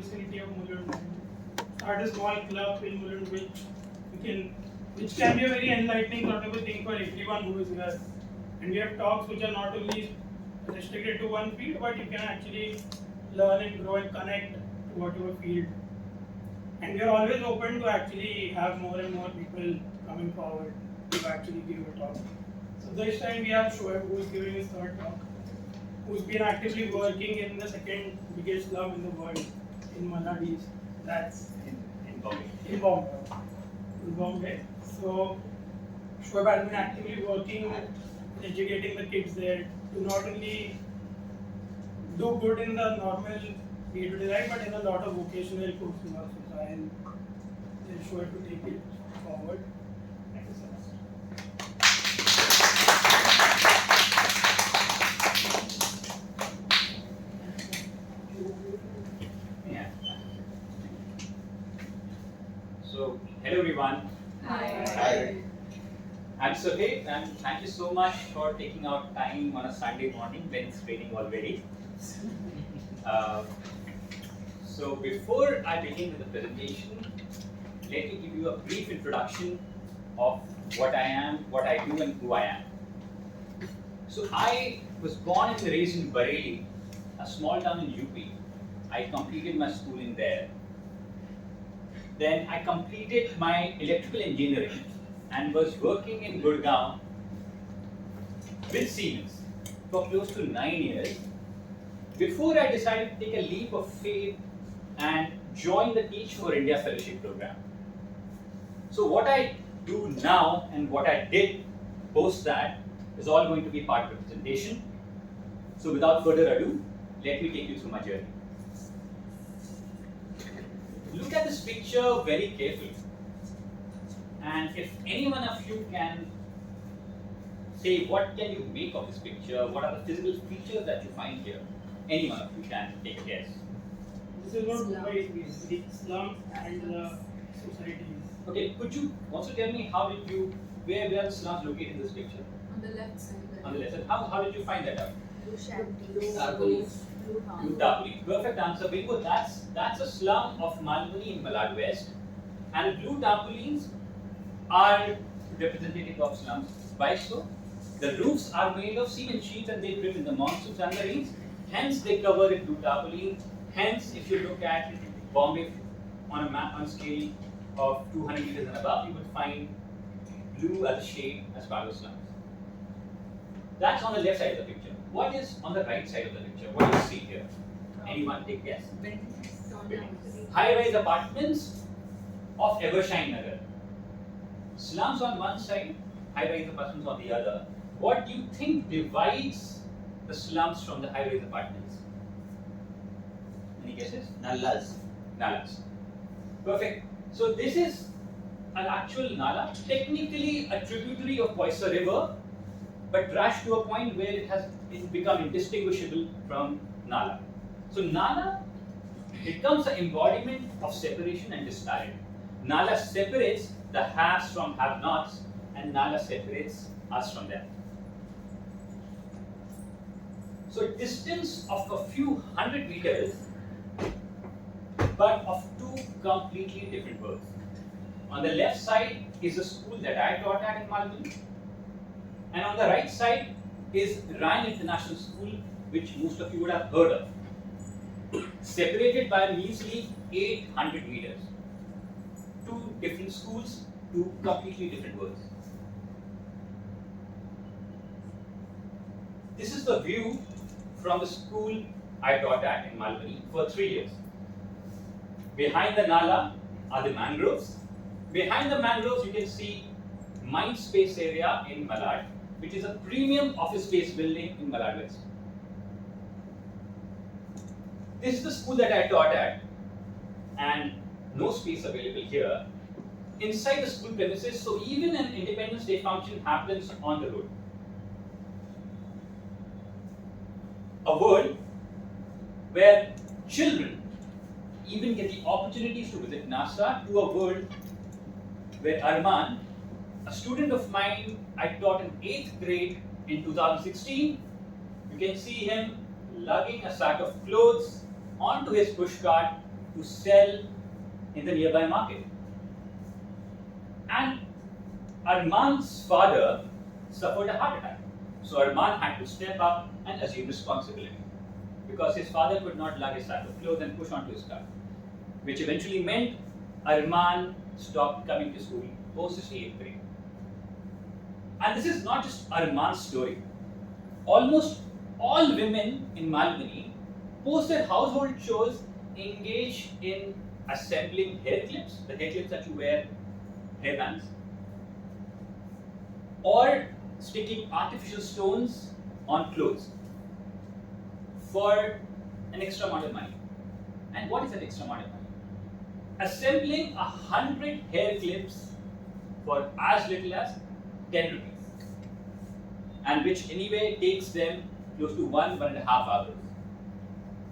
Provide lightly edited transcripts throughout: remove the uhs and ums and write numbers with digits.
vicinity of Mulund. Start a small club in Mulund, which can be a very enlightening sort of a thing for everyone who is here. And we have talks which are not only restricted to one field, but you can actually learn and grow and connect to whatever field. And we are always open to actually have more and more people coming forward to actually give a talk. So this time we have Sohaib, who is giving his third talk, who's been actively working in the second biggest slum in the world, in Maladies. That's in Bombay. In Bombay. In Bombay. So Sohaib has been actively working, educating the kids there to not only do good in the normal day-to-day life, but in a lot of vocational courses also. So I'll show it to take it forward. Thank you so much. Yeah. So, hello everyone. Hi. Hi. I'm Sohaib, and thank you so much for taking out time on a Sunday morning when it's raining already. So before I begin with the presentation, let me give you a brief introduction of what I am, what I do, and who I am. So I was born and raised in Bareilly, a small town in UP. I completed my schooling there. Then I completed my electrical engineering and was working in Gurgaon with Siemens for close to 9 years before I decided to take a leap of faith and join the Teach for India Fellowship Program. So what I do now and what I did post that is all going to be part of the presentation. So without further ado, let me take you through my journey. Look at this picture very carefully. And if any one of you can say what can you make of this picture, what are the physical features that you find here, any one of you can take a guess. This is what Mumbai is, the slum and the society. Okay, could you also tell me where are the slums located in this picture? On the left side. On the left side. How did you find that out? Blue shanties. Blue tarpaulin. Perfect answer, Bingo. That's a slum of Malmuni in Malad West. And blue tarpaulins are representative of slums. Why so? The roofs are made of cement sheets and they drip in the monsoons and the rains. Hence they cover it blue tarpaulin. Hence, if you look at Bombay on a map on a scale of 200 meters and above, you would find blue as a shade as part of the slums. That's on the left side of the picture. What is on the right side of the picture? What do you see here? Anyone take a guess? High-rise apartments of Evershine Nagar. Slums on one side, high-rise apartments on the other. What do you think divides the slums from the high-rise apartments? Any guesses? Nallas. Nalas. Perfect. So this is an actual nala, technically a tributary of Poyser River, but trashed to a point where it has become indistinguishable from nala. So nala becomes an embodiment of separation and disparity. Nala separates the haves from have-nots, and nala separates us from them. So distance of a few hundred meters, but of two completely different worlds. On the left side is a school that I taught at in Malmuni, and on the right side is Ryan International School, which most of you would have heard of. Separated by a measly 800 meters. Two different schools, two completely different worlds. This is the view from the school I taught at in Malmuni for 3 years. Behind the Nala are the mangroves. Behind the mangroves, you can see Mindspace area in Malad, which is a premium office space building in Malad West. This is the school that I taught at, and no space available here inside the school premises, so even an Independence Day function happens on the road. A world where children even get the opportunities to visit NASA, to a world where Arman, a student of mine I taught in 8th grade in 2016, you can see him lugging a sack of clothes onto his pushcart to sell in the nearby market. And Arman's father suffered a heart attack. So Arman had to step up and assume responsibility because his father could not lug his sack of clothes and push onto his car, which eventually meant Arman stopped coming to school post his 8th grade. And this is not just Arman's story. Almost all women in Malmini post their household chores engage in assembling hair clips, the hair clips that you wear, hair bands, or sticking artificial stones on clothes for an extra amount of money. And what is an extra amount of money? Assembling 100 hair clips for as little as 10 rupees, and which anyway takes them close to 1.5 hours.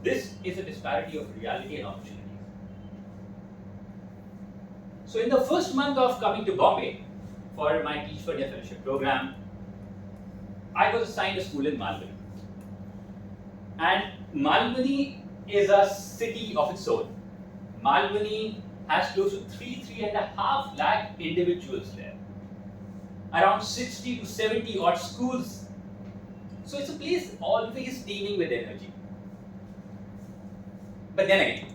This is a disparity of reality and opportunities. So in the first month of coming to Bombay for my Teach for Deaf Fellowship program, I was assigned a school in Malmini. And Malmini is a city of its own. Malmini has close to 3.5 lakh individuals there. Around 60 to 70 odd schools. So it's a place always teeming with energy. But then again,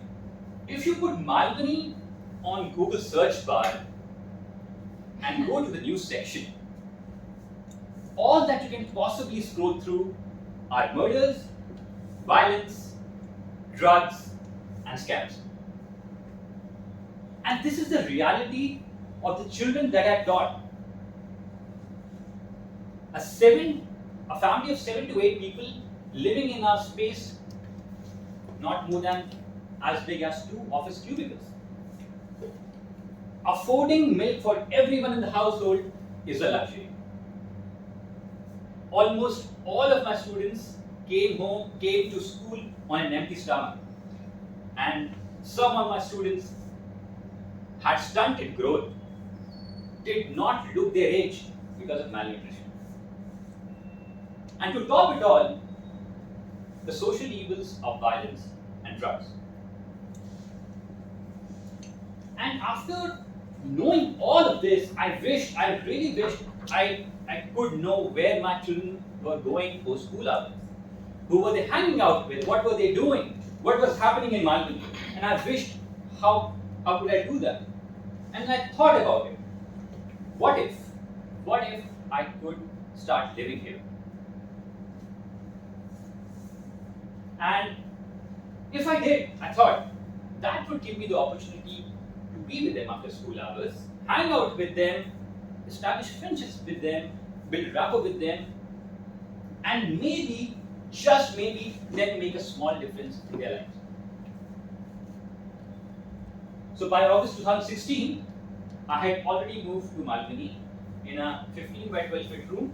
if you put Malmini on Google search bar and go to the news section, all that you can possibly scroll through are murders, violence, drugs, and scams. And this is the reality of the children that I taught. A family of 7 to 8 people living in a space not more than as big as 2 office cubicles. Affording milk for everyone in the household is a luxury. Almost all of my students came to school on an empty stomach. And some of my students had stunted growth, did not look their age because of malnutrition. And to top it all, the social evils of violence and drugs. And after knowing all of this, I really wished I could know where my children were going post school hours. Who were they hanging out with? What were they doing? What was happening in Malmini? And I wished, how could I do that? And I thought about it. What if I could start living here? And if I did, I thought that would give me the opportunity to be with them after school hours, hang out with them, establish friendships with them, build rapport with them, and maybe, just maybe, then make a small difference in their lives. So by August 2016, I had already moved to Malmini in a 15 by 12 feet room,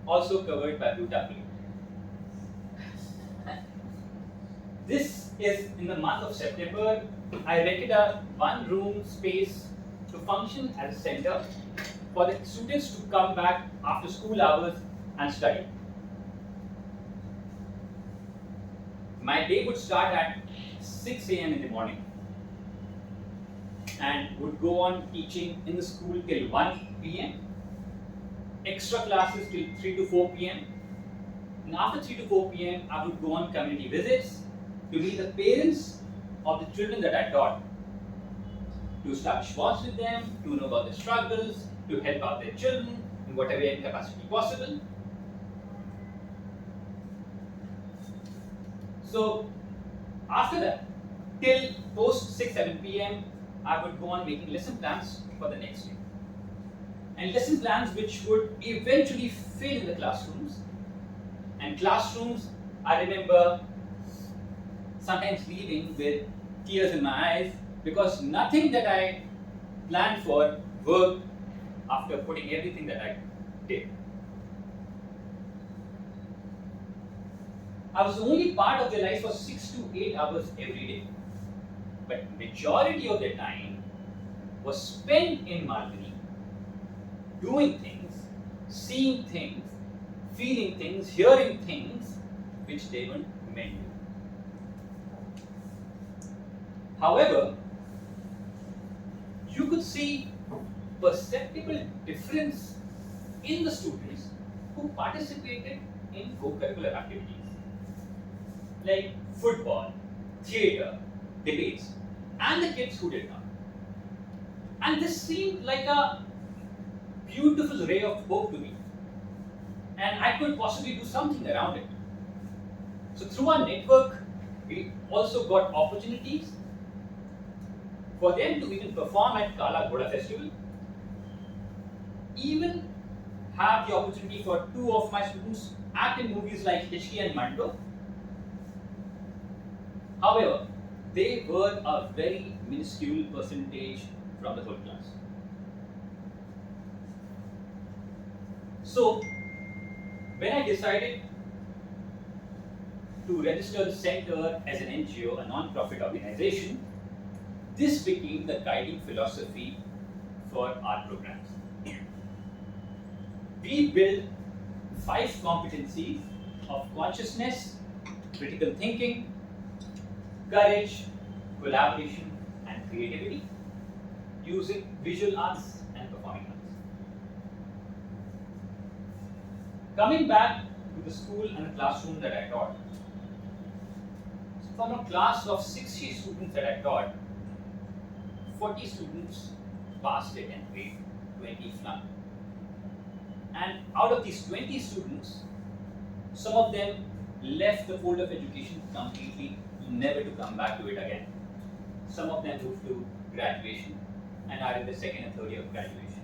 also covered by blue tarpaulin. This is in the month of September. I rented a 1-room space to function as a center for the students to come back after school hours and study. My day would start at 6 a.m. in the morning and would go on teaching in the school till 1 p.m. Extra classes till 3 to 4 p.m. And after 3 to 4 p.m. I would go on community visits to meet the parents of the children that I taught, to establish bonds with them, to know about their struggles, to help out their children in whatever capacity possible. So after that, till post 6-7 p.m., I would go on making lesson plans for the next day. And lesson plans which would eventually fill in the classrooms. And classrooms, I remember sometimes leaving with tears in my eyes because nothing that I planned for worked after putting everything that I did. I was only part of their life for 6 to 8 hours every day. But majority of their time was spent in Malmini, doing things, seeing things, feeling things, hearing things which they weren't meant to. However, you could see perceptible difference in the students who participated in co-curricular activities like football, theatre, debates, and the kids who did not. And this seemed like a beautiful ray of hope to me, and I could possibly do something around it. So through our network, we also got opportunities for them to even perform at Kala Ghoda Festival, even have the opportunity for two of my students act in movies like Hishki and Manto. However, they were a very minuscule percentage from the whole class. So, when I decided to register the center as an NGO, a non-profit organization, this became the guiding philosophy for our programs. We built 5 competencies of consciousness, critical thinking, courage, collaboration, and creativity using visual arts and performing arts. Coming back to the school and the classroom that I taught, from a class of 60 students that I taught, 40 students passed it and grade 20 flunked. And out of these 20 students, some of them left the fold of education completely, never to come back to it again. Some of them moved to graduation and are in the second and third year of graduation.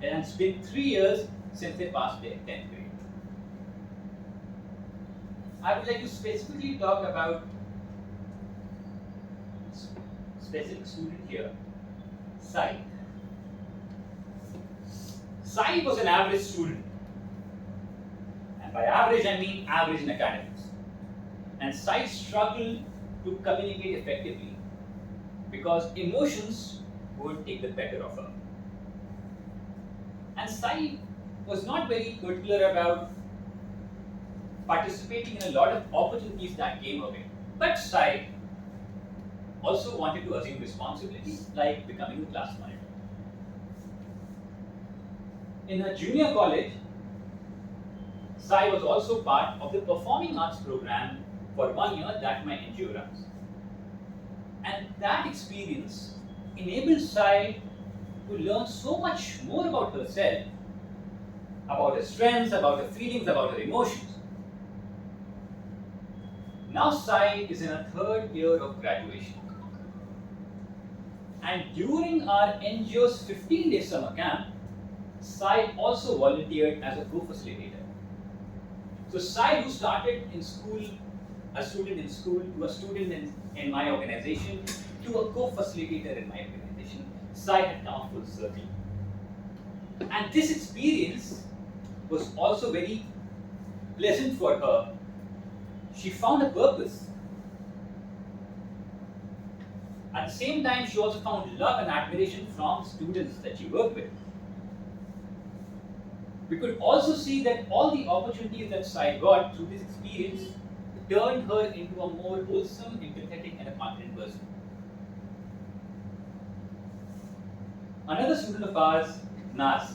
And it's been 3 years since they passed their 10th grade. I would like to specifically talk about specific student here, Sai. Sai was an average student. And by average, I mean average in academics. And Sai struggled to communicate effectively because emotions would take the better of her. And Sai was not very particular about participating in a lot of opportunities that came her way. But Sai also wanted to assume responsibilities like becoming a class monitor. In her junior college, Sai was also part of the performing arts program for 1 year that my NGO runs. And that experience enabled Sai to learn so much more about herself, about her strengths, about her feelings, about her emotions. Now Sai is in her 3rd year of graduation. And during our NGO's 15-day summer camp, Sai also volunteered as a co-facilitator. So Sai, who started in school, a student in school, to a student in my organization, to a co-facilitator in my organization, Sai had come full circle. And this experience was also very pleasant for her. She found a purpose. At the same time, she also found love and admiration from students that she worked with. We could also see that all the opportunities that Sai got through this experience turned her into a more wholesome, empathetic, and a confident person. Another student of ours, Naz.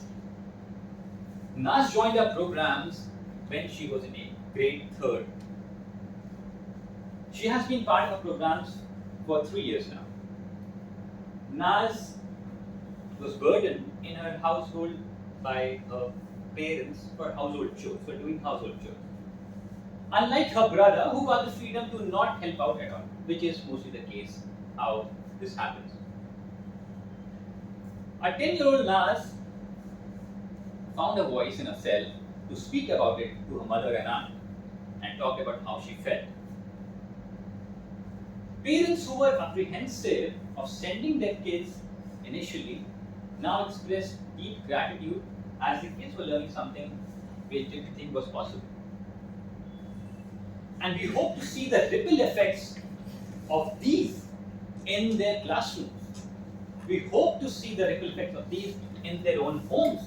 Naz joined our programs when she was in grade 3rd. She has been part of our programs for 3 years now. Naz was burdened in her household by her parents for household chores, for doing household chores. Unlike her brother, who got the freedom to not help out at all, which is mostly the case how this happens. A 10-year-old Naz found a voice in herself to speak about it to her mother and aunt and talk about how she felt. Parents who were apprehensive of sending their kids initially now expressed deep gratitude as the kids were learning something they didn't think was possible. And we hope to see the ripple effects of these in their classrooms. We hope to see the ripple effects of these in their own homes,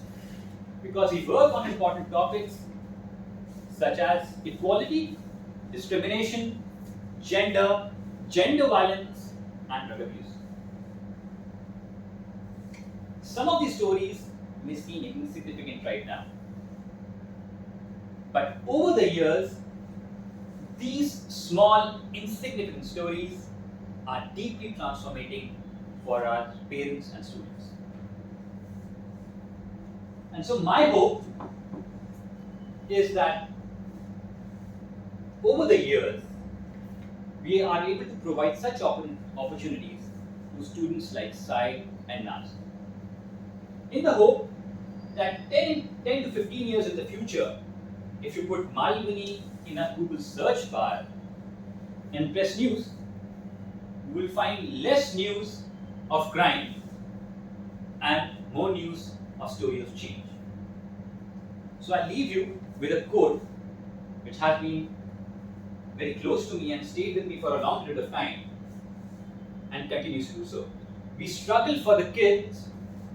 because we work on important topics such as equality, discrimination, gender violence, and drug abuse. Some of these stories may seem insignificant right now, but over the years, these small, insignificant stories are deeply transformating for our parents and students. And so my hope is that over the years, we are able to provide such opportunities to students like Sai and Nas, in the hope that 10 to 15 years in the future, if you put Malvani in a Google search bar and press news, you will find less news of crime and more news of stories of change. So I leave you with a quote which has been very close to me and stayed with me for a long period of time and continues to do so. We struggle for the kids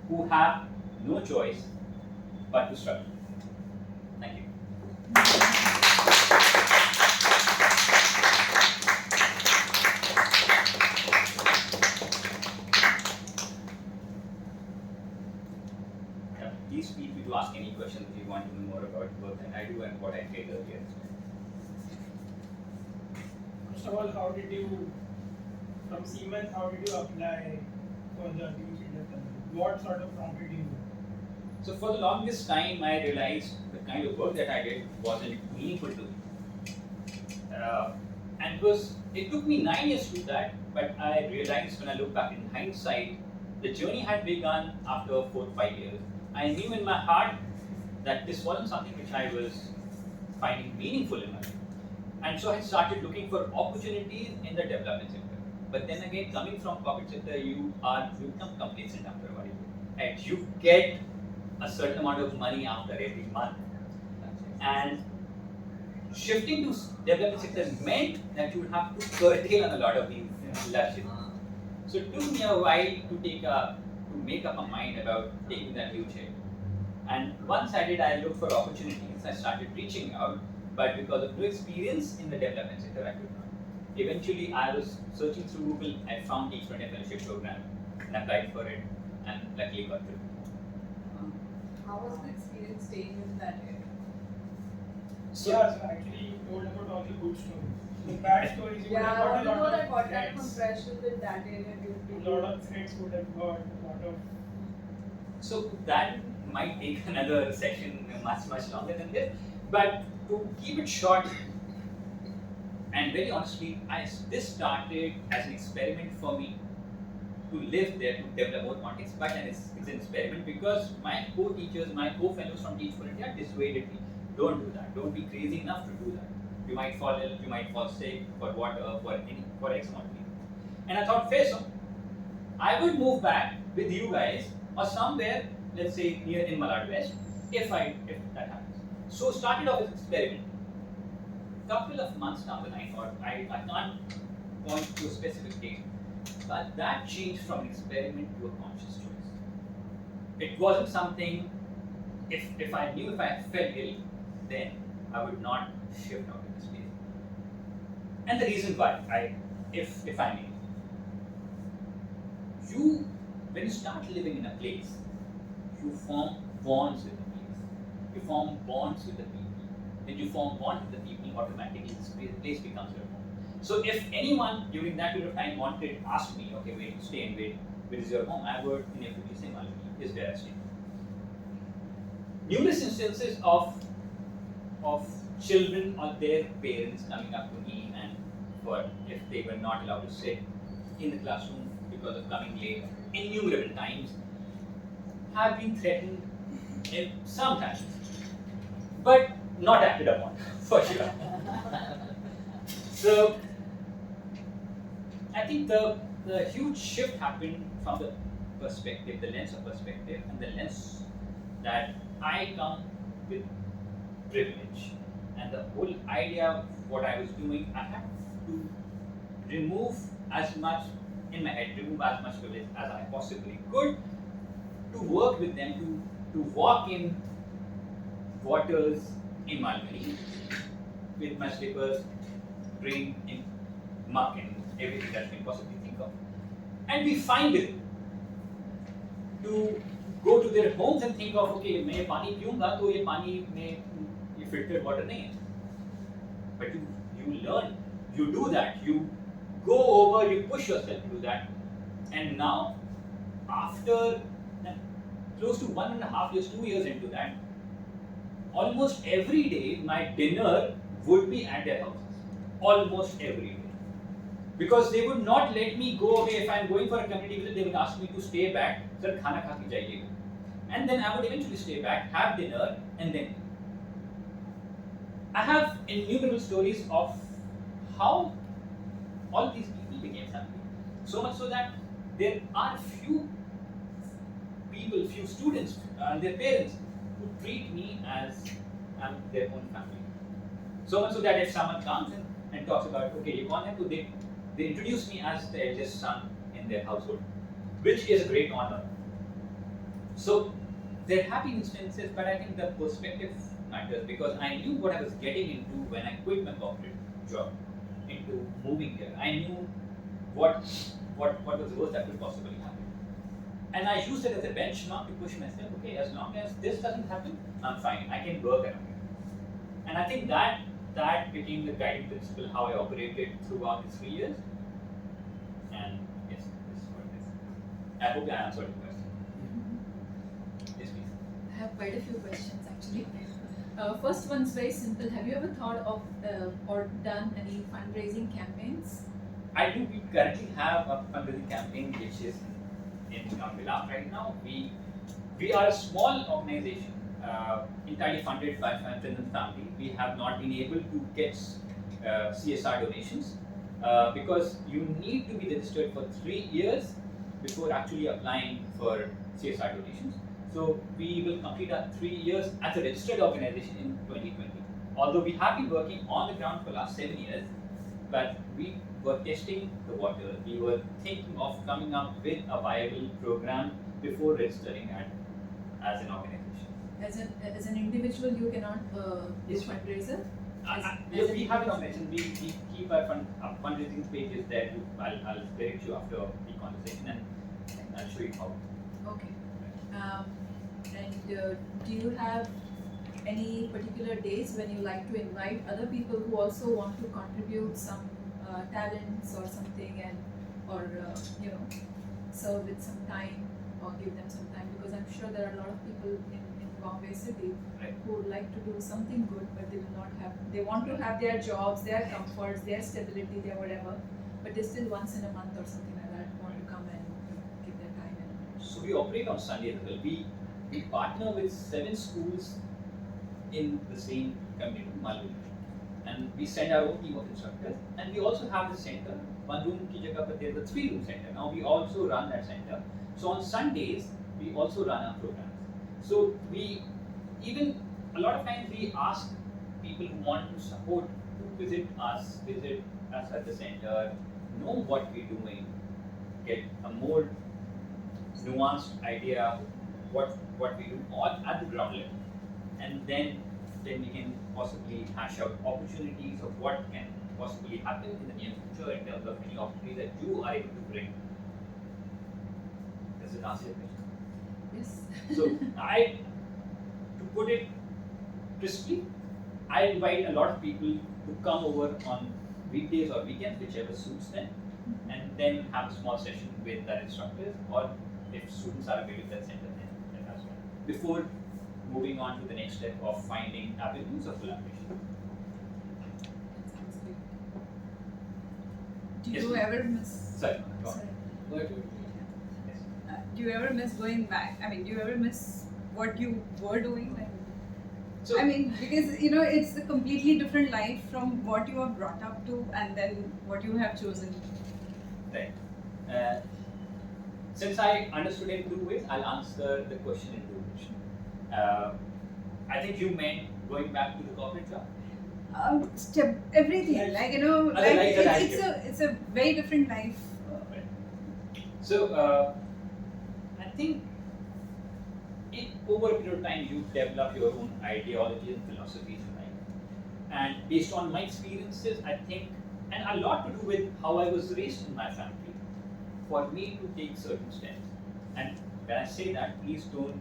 who have no choice but to struggle. Thank you. Please feel free to ask any questions if you want to know more about work that I do and what I did earlier. First of all, how did you, from Siemens, how did you apply for the new field? What sort of prompted you? So for the longest time, I realized the kind of work that I did wasn't meaningful to me. And it took me 9 years to do that, but I realized when I look back in hindsight, the journey had begun after 4 to 5 years. I knew in my heart that this wasn't something which I was finding meaningful in my life. And so I started looking for opportunities in the development sector. But then again, coming from corporate sector, you become complacent after a while. And you get a certain amount of money after every month. And shifting to development sector meant that you would have to curtail on a lot of these luxuries. So it took me a while to make up my mind about taking that huge hit. And once I did, I looked for opportunities. I started reaching out, but because of no experience in the development sector, I could not. Eventually, I was searching through Google. I found Teach for Fellowship program and applied for it, and luckily got through. How was the experience staying in that area? So actually, you told about all the good stories. The bad stories, you would have I got want a to know lot that of what kind of threats. impression did that area give A to lot of threats would have got, a lot of. So that might take another session much longer than this. But to keep it short, and very honestly, this started as an experiment for me to live there, to develop more context. But it's an experiment because my co-teachers, my co-fellows from Teach for India dissuaded me. Don't do that. Don't be crazy enough to do that. You might fall ill, you might fall sick, for X amount of reasons. And I thought, fair so. I would move back with you guys or somewhere, let's say near in Malad West, if that happens. So started off as an experiment. Couple of months down the line, or I can't point to a specific date, but that changed from an experiment to a conscious choice. It wasn't something, if I knew if I felt ill, then I would not shift out of this place. And the reason why, if I may, when you start living in a place, you form bonds with the place. You form bonds with the people. When you form bonds with the people, automatically this place becomes your home. So if anyone during that period of time asked me, okay, where you stay and where is your home, I would inevitably say Malvani is where I stay. Numerous instances of children or their parents coming up to me and if they were not allowed to sit in the classroom because of coming late, innumerable times, have been threatened sometimes, but not acted upon, for sure. So, I think the huge shift happened from the perspective, the lens of perspective, and the lens that I come with privilege. And the whole idea of what I was doing, I had to remove as much in my head, remove as much privilege as I possibly could to work with them, to walk in waters in Malvani with my slippers, drained in muck and everything that you can possibly think of. And we find it to go to their homes and think of, okay, मैं ये पानी पीऊंगा तो ये पानी में ये filtered water नहीं है. But you learn, you do that, you go over, you push yourself to do that. And now, after close to 1.5 years, 2 years into that, almost every day my dinner would be at their houses. Almost every day. Because they would not let me go away. If I'm going for a community visit, they would ask me to stay back. Sir, khana kha ke jaiyega. And then I would eventually stay back, have dinner, and then I have innumerable stories of how all these people became family. So much so that there are few people, few students and their parents who treat me as I'm their own family. So much so that if someone comes and talks about, okay, ye kaun hai, so they introduce me as the eldest son in their household, which is a great honor. So they're happy instances, but I think the perspective matters because I knew what I was getting into when I quit my corporate job into moving here. I knew what was the worst that could possibly happen. And I used it as a benchmark to push myself, okay, as long as this doesn't happen, I'm fine. I can work around it. And I think that became the guiding principle how I operated throughout the 3 years. And yes, this is what it is. I hope I answered the question. Yes, please. I have quite a few questions actually. First one's very simple. Have you ever thought of or done any fundraising campaigns? I do. We currently have a fundraising campaign which is in Kamila right now. We are a small organization, entirely funded by friends and family. We have not been able to get CSR donations because you need to be registered for 3 years before actually applying for CSR donations. So we will complete our 3 years as a registered organization in 2020. Although we have been working on the ground for the last 7 years, but we were testing the water. We were thinking of coming up with a viable program before registering as an organization. As an individual, you cannot do Yes, fundraiser. Yes, we have an organization. We keep our fundraising pages there. I'll direct you after the conversation and I'll show you how. Okay. And do you have any particular days when you like to invite other people who also want to contribute some talents or something or serve with some time or give them some time, because I'm sure there are a lot of people in Bombay City Right. who would like to do something good, but they will not have. They want to have their jobs, their comforts, their stability, their whatever, but they still once in a month or something like that want to come and give their time and. So we operate on Sunday as well. We partner with 7 schools in the same community, Malur. And we send our own team of instructors. And we also have the center. One room ki jagah par there's a 3-room center. Now we also run that center. So on Sundays, we also run our programs. So even a lot of times we ask people who want to support to visit us at the center, know what we're doing, get a more nuanced idea of what we do at the ground level, and then we can possibly hash out opportunities of what can possibly happen in the near future in terms of any opportunities that you are able to bring. Does it answer your question? Yes. So to put it crisply, I invite a lot of people to come over on weekdays or weekends, whichever suits them, and then have a small session with their instructors, or if students are available at center, then as well, before moving on to the next step of finding avenues of collaboration. That sounds good. Do Yes, you please. ever miss? Sorry, go on. Sorry. Yes. Do you ever miss going back? I mean, do you ever miss what you were doing? Like, So, I mean, because it's a completely different life from what you are brought up to, and then what you have chosen. right. Since I understood it in 2 ways, I'll answer the question in 2 ways. I think you meant going back to the corporate job. Everything, Yes. like Other life that I it's a very different life. So, I think over a period of time, you develop your own ideologies and philosophies in life. And based on my experiences, I think, and a lot to do with how I was raised in my family, for me to take certain steps. And when I say that, please don't,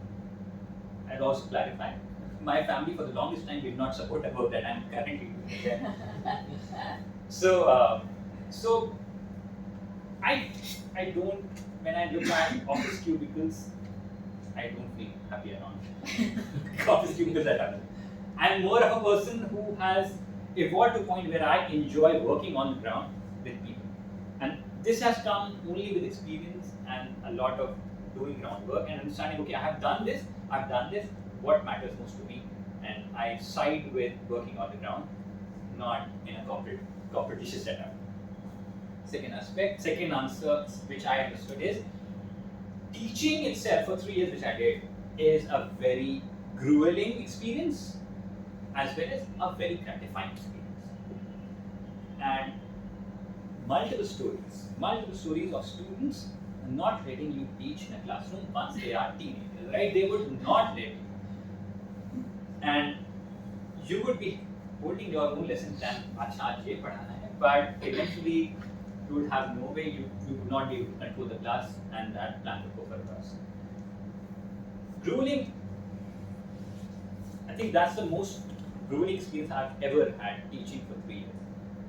I'll also clarify. My family for the longest time did not support about that I'm currently doing that. So I don't, when I look at office cubicles, I don't feel happy around office cubicles that happen. I'm more of a person who has evolved to a point where I enjoy working on the ground with people. And this has come only with experience and a lot of doing groundwork and understanding, okay, I have done this, what matters most to me? And I side with working on the ground, not in a corporate setup. Second answer, which I understood is, teaching itself for 3 years, which I did, is a very grueling experience as well as a very gratifying experience. And multiple stories of students not letting you teach in a classroom once they are teenagers, right? They would not let you. And you would be holding your own lessons and but eventually you would have no way, you would not be able to control the class and that plan would go for a loss. Grueling, I think that's the most grueling experience I've ever had teaching for 3 years.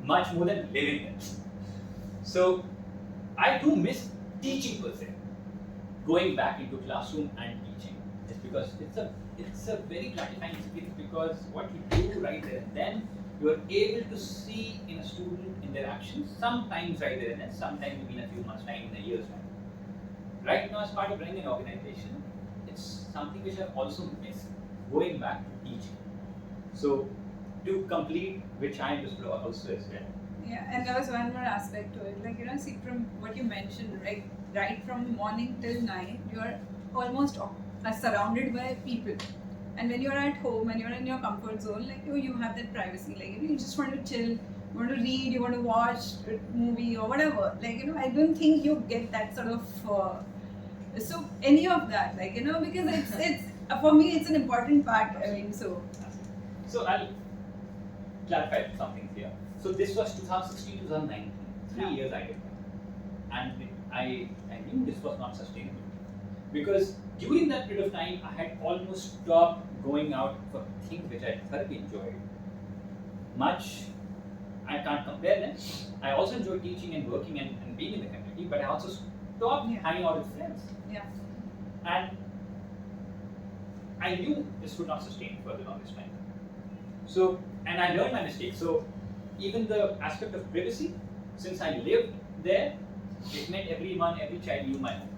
Much more than living it. So I do miss teaching per se. Going back into classroom and teaching is because it's a very gratifying experience, because what you do right there and then, you are able to see in a student in their actions, sometimes right there and then, sometimes in a few months' time, in a year's time. Right now, as part of running an organization, it's something which I also miss, going back to teaching. So to complete, which I understood also as well. Yeah, and there was one more aspect to it. Like, see, from what you mentioned, right from morning till night, you are almost surrounded by people. And when you're at home and you're in your comfort zone, like, you have that privacy. Like, you just want to chill, you want to read, you want to watch a movie or whatever. Like, I don't think you get that sort of, so any of that, like, because it's for me, it's an important part. I mean, so I'll clarify something here. So this was 2016, 2019, 3 years I did that. And I knew this was not sustainable. Because during that period of time, I had almost stopped going out for things which I thoroughly enjoyed. Much, I can't compare them. I also enjoy teaching and working and being in the community, but I also stopped hanging out with friends. Yeah. And I knew this would not sustain for the longest time. So, and I learned my mistake. So, even the aspect of privacy, since I lived there, it meant every child knew my home.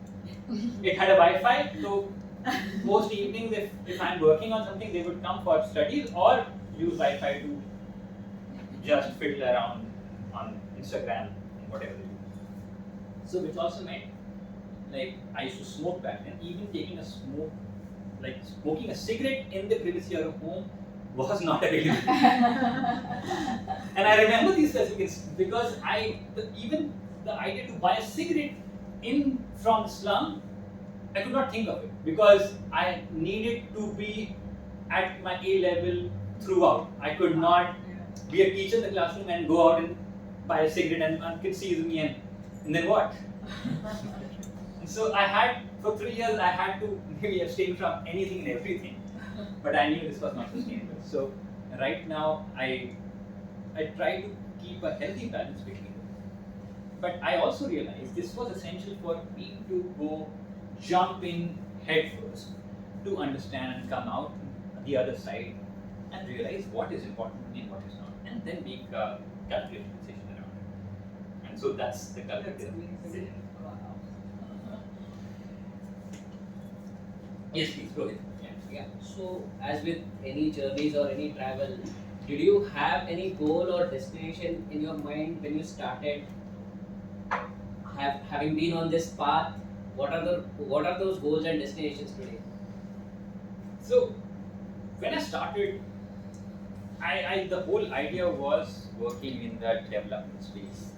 It had a Wi-Fi, so most evenings, if I'm working on something, they would come for studies or use Wi-Fi to just fiddle around on Instagram and whatever they do. So, which also meant, like, I used to smoke back then. Even taking a smoke, like smoking a cigarette in the privacy of a home was not available. And I remember these certificates because even the idea to buy a cigarette in from the slum, I could not think of it because I needed to be at my A level throughout. I could not be a teacher in the classroom and go out and buy a cigarette and kid sees me and then what? And so for 3 years I had to maybe abstain from anything and everything. But I knew this was not sustainable. So right now I try to keep a healthy balance between them. But I also realized this was essential for me to go jump in head first to understand and come out the other side and realize what is important to me and what is not, and then make a calculated decision around it. And so that's the collective decision. Yes, please, go ahead. Yeah. So, as with any journeys or any travel, did you have any goal or destination in your mind when you started? Having been on this path, what are those goals and destinations today? So, when I started, the whole idea was working in the development space.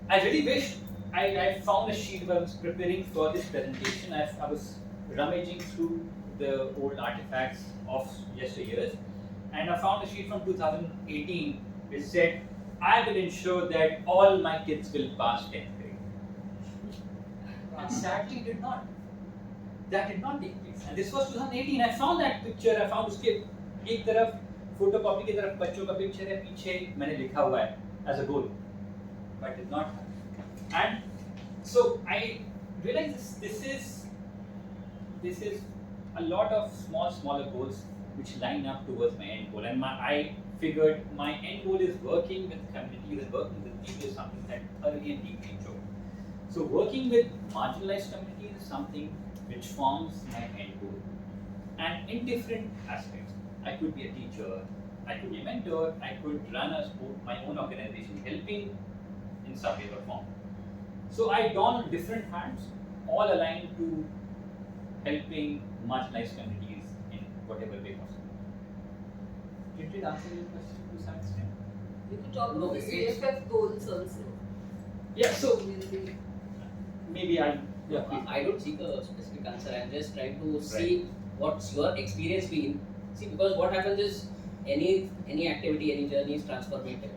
I really wished I found a sheet when I was preparing for this presentation. I was rummaging through the old artifacts of yesteryears, and I found a sheet from 2018 which said, I will ensure that all my kids will pass 10th grade. And sadly, it did not. That did not take place. And this was 2018. I found that picture. I found उसके एक तरफ photocopy की तरफ बच्चों का picture है, पीछे मैंने लिखा हुआ है as a goal, but did not happen. And so I realized this is a lot of smaller goals which line up towards my end goal. And I figured my end goal is working with communities and working with people is something that thoroughly and deeply enjoy. So working with marginalized communities is something which forms my end goal. And in different aspects, I could be a teacher, I could be a mentor, I could run my own organization, helping in some way or form. So I don different hats, all aligned to helping marginalized communities in whatever way possible. Did it answer your question to some extent? You could talk No, about the it's- CFF goals also. Yeah, so Will be- maybe I'll. No, I don't seek a specific answer. I'm just trying to see what's your experience been. See, because what happens is any activity, any journey is transformative.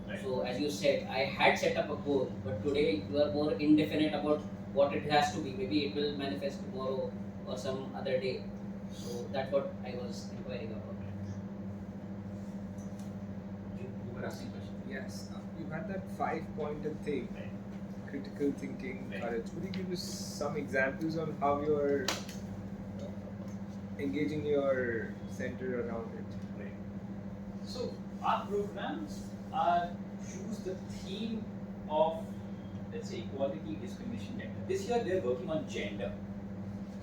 Right. So as you said, I had set up a goal, but today you are more indefinite about what it has to be. Maybe it will manifest tomorrow or some other day. So that's what I was inquiring about. You were asking question. Yes, you had that 5-pointed thing, Right. critical thinking, Right. courage. Could you give us some examples on how you're engaging your center around it? Right. So our programs choose the theme of, let's say, equality, discrimination, gender. This year they're working on gender.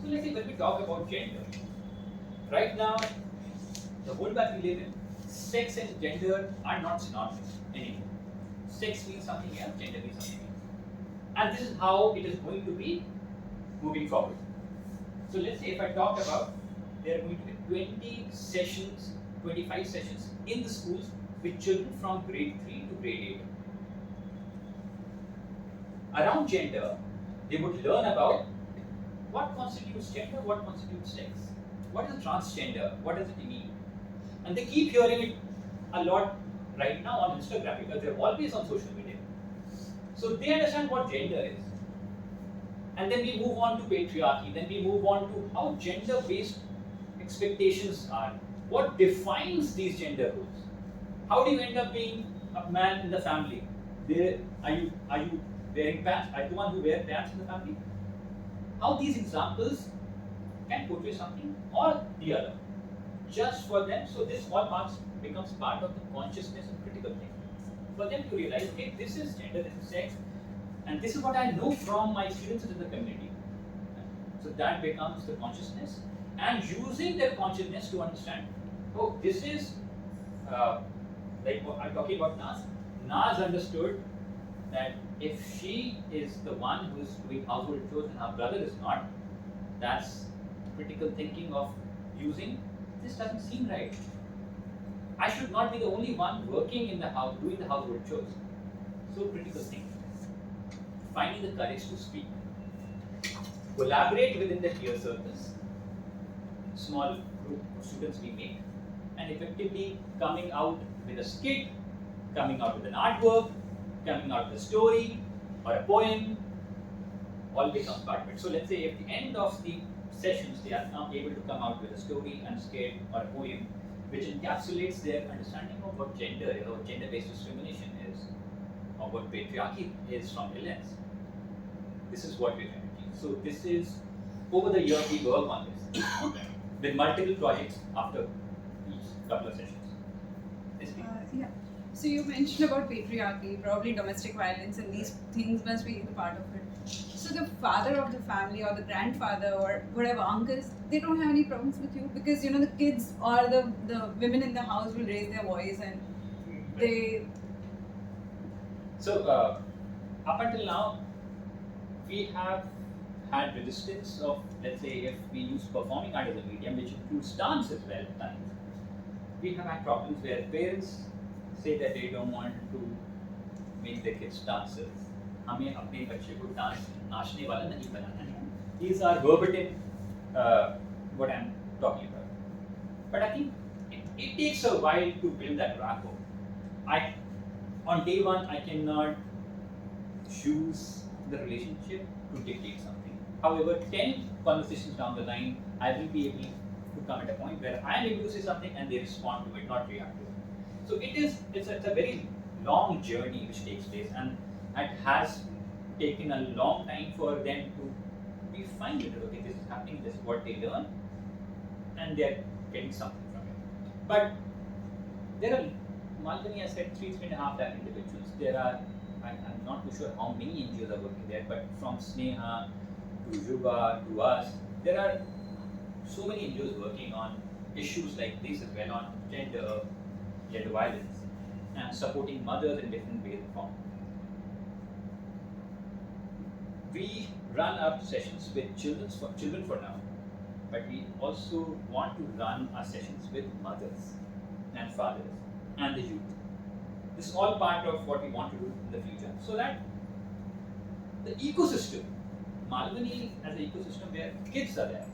So let's say when we talk about gender, right now, the world that we live in, sex and gender are not synonymous anymore. Sex means something else, gender means something else. And this is how it is going to be moving forward. So let's say if I talk about, there are going to be 20 sessions, 25 sessions in the schools with children from grade 3 to grade 8. Around gender, they would learn about what constitutes gender, what constitutes sex, what is transgender, what does it mean. And they keep hearing it a lot right now on Instagram because they're always on social media. So they understand what gender is. And then we move on to patriarchy, then we move on to how gender-based expectations are. What defines these gender roles? How do you end up being a man in the family? Are you wearing pants? Are you the one who wears pants in the family? How these examples can portray something or the other, just for them. So this all marks becomes part of the consciousness and critical thinking. For them to realize, okay, this is gender, this is sex, and this is what I know from my experiences in the community. So that becomes the consciousness, and using their consciousness to understand, oh, this is like what I'm talking about Naz. Naz understood that if she is the one who is doing household chores and her brother is not, that's critical thinking of using, this doesn't seem right. I should not be the only one working in the house, doing the household chores. So critical thinking. Finding the courage to speak. Collaborate within the peer circles. Small group of students we make. And effectively coming out with a skit, coming out with an artwork, coming out with a story or a poem, all becomes part of it. So let's say at the end of the sessions, they are now able to come out with a story and a skit or a poem which encapsulates their understanding of what gender is, or gender-based discrimination is, or what patriarchy is from their lens. This is what we're trying to teach. So this is, over the year we work on this with multiple projects after each couple of sessions. Yeah. So you mentioned about patriarchy, probably domestic violence, and these things must be the part of it. So the father of the family or the grandfather or whatever uncles, they don't have any problems with you because the kids or the women in the house will raise their voice and they. So up until now, we have had resistance of, let's say, if we use performing art as a medium, which includes dance as well at times. We have had problems where parents say that they don't want to make their kids dancers. हमें अपने बच्चे को नाचने वाला नहीं बनाना है. These are verbatim what I'm talking about. But I think it takes a while to build that rapport. On day one, I cannot choose the relationship to dictate something. However, 10 conversations down the line, I will be able to come at a point where I am able to say something and they respond to it, not react to it. So it's a very long journey which takes place, and it has taken a long time for them to be fine with it. Okay, this is happening, this is what they learn, and they're getting something from it. But there are, Malvani, I said 3.5 lakh individuals. There are, I'm not too sure how many NGOs are working there, but from Sneha to Yuva to us, there are so many NGOs working on issues like this as well, on gender violence, and supporting mothers in different ways and forms. We run our sessions with children for now, but we also want to run our sessions with mothers and fathers and the youth. This is all part of what we want to do in the future, so that the ecosystem, Malvani as an ecosystem where kids are there,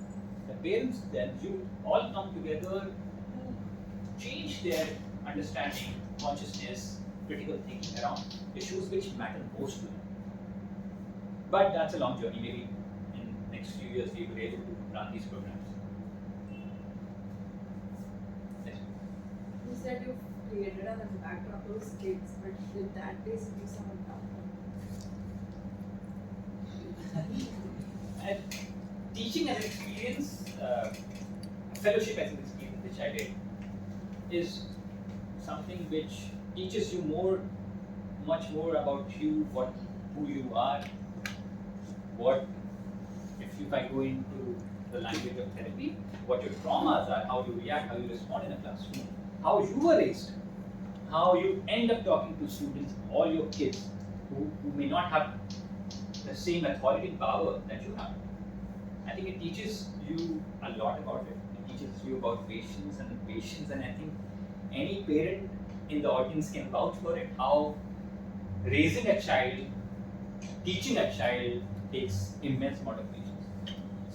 the parents, the youth, all come together to change their understanding, consciousness, critical thinking around issues which matter most to them. But that's a long journey. Maybe in next few years we will be able to run these programs. Yes. You said you created an impact on those kids, but did that basically some impact And teaching as an experience, fellowship as an experience, which I did, is something which teaches you much more about you, who you are, what, if I go into the language of therapy, what your traumas are, how you react, how you respond in a classroom, how you were raised, how you end up talking to students, all your kids who may not have the same authority and power that you have. I think it teaches you a lot about it. It teaches you about patience, and I think any parent in the audience can vouch for it, how raising a child, teaching a child takes immense amount of patience.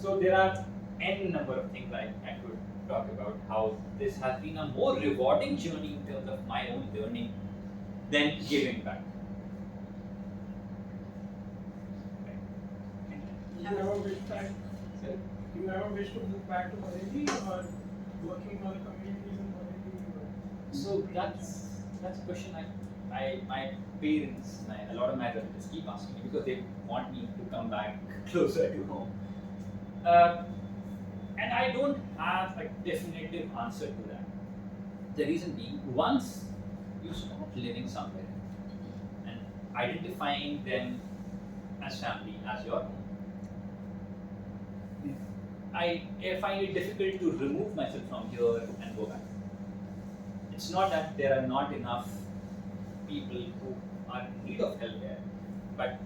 So there are n number of things I could talk about, how this has been a more rewarding journey in terms of my own learning than giving back. You never wish back. Sorry? You never wish to move back to Bareilly or working for the communities in Bareilly? So that's a question my parents, a lot of my relatives keep asking me, because they want me to come back closer to home. And I don't have a definitive answer to that. The reason being, once you start living somewhere and identifying them as family, as your home, I find it difficult to remove myself from here and go back. It's not that there are not enough people who are in need of help there, but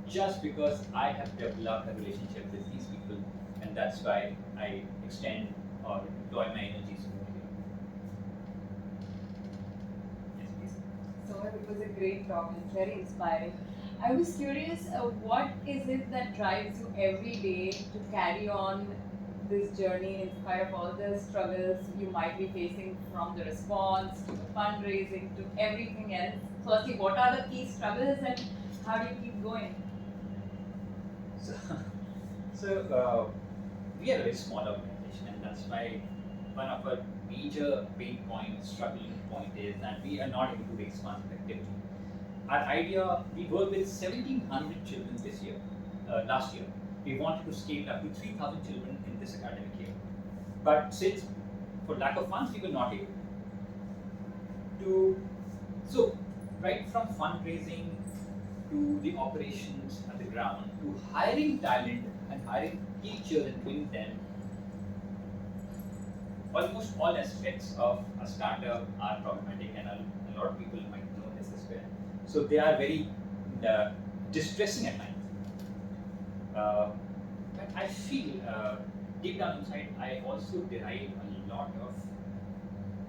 just because I have developed a relationship with these people, and that's why I extend or deploy my energies over here. Yes, please. So it was a great talk. It's very inspiring. I was curious, what is it that drives you every day to carry on this journey in spite of all the struggles you might be facing, from the response to the fundraising to everything else? Firstly, what are the key struggles and how do you keep going? So we are a very small organization, and that's why one of our major pain point, struggling point is that we are not able to raise funds effectively. Our idea, we worked with 1,700 children this year, last year. We wanted to scale up to 3,000 children in this academic year. But since, for lack of funds, we were not able to. So, right from fundraising to the operations at the ground, to hiring talent and hiring teachers and training them, almost all aspects of a startup are problematic, and a lot of people might know this as well. So they are very distressing at times. But I feel deep down inside, I also derive a lot of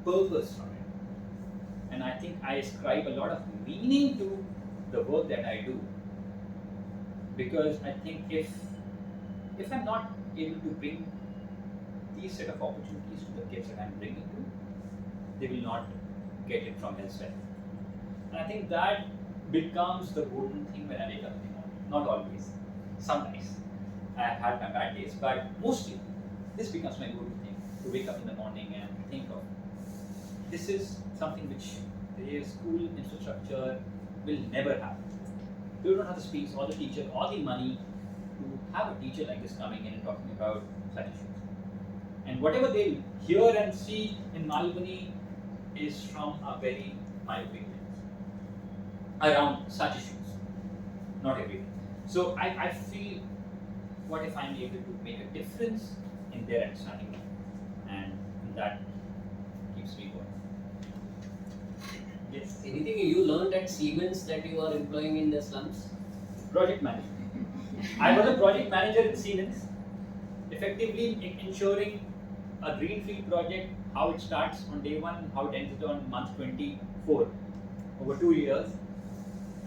purpose from it. And I think I ascribe a lot of meaning to the work that I do. Because I think if I'm not able to bring these set of opportunities to the kids that I'm bringing to, they will not get it from elsewhere. And I think that becomes the golden thing when I wake up in the morning. not always. Sometimes I have had my bad days, but mostly this becomes my go-to thing to wake up in the morning and think of. This is something which the school infrastructure will never have. You don't have the space or the teacher or the money to have a teacher like this coming in and talking about such issues. And whatever they hear and see in Malbani is from a very myopic lens around such issues, not everything. So I feel, what if I'm able to make a difference in their understanding, and that keeps me going. Yes. Anything you learned at Siemens that you are employing in the slums? Project management. I was a project manager in Siemens, effectively ensuring a greenfield project, how it starts on day one, how it ends on month 24, over 2 years.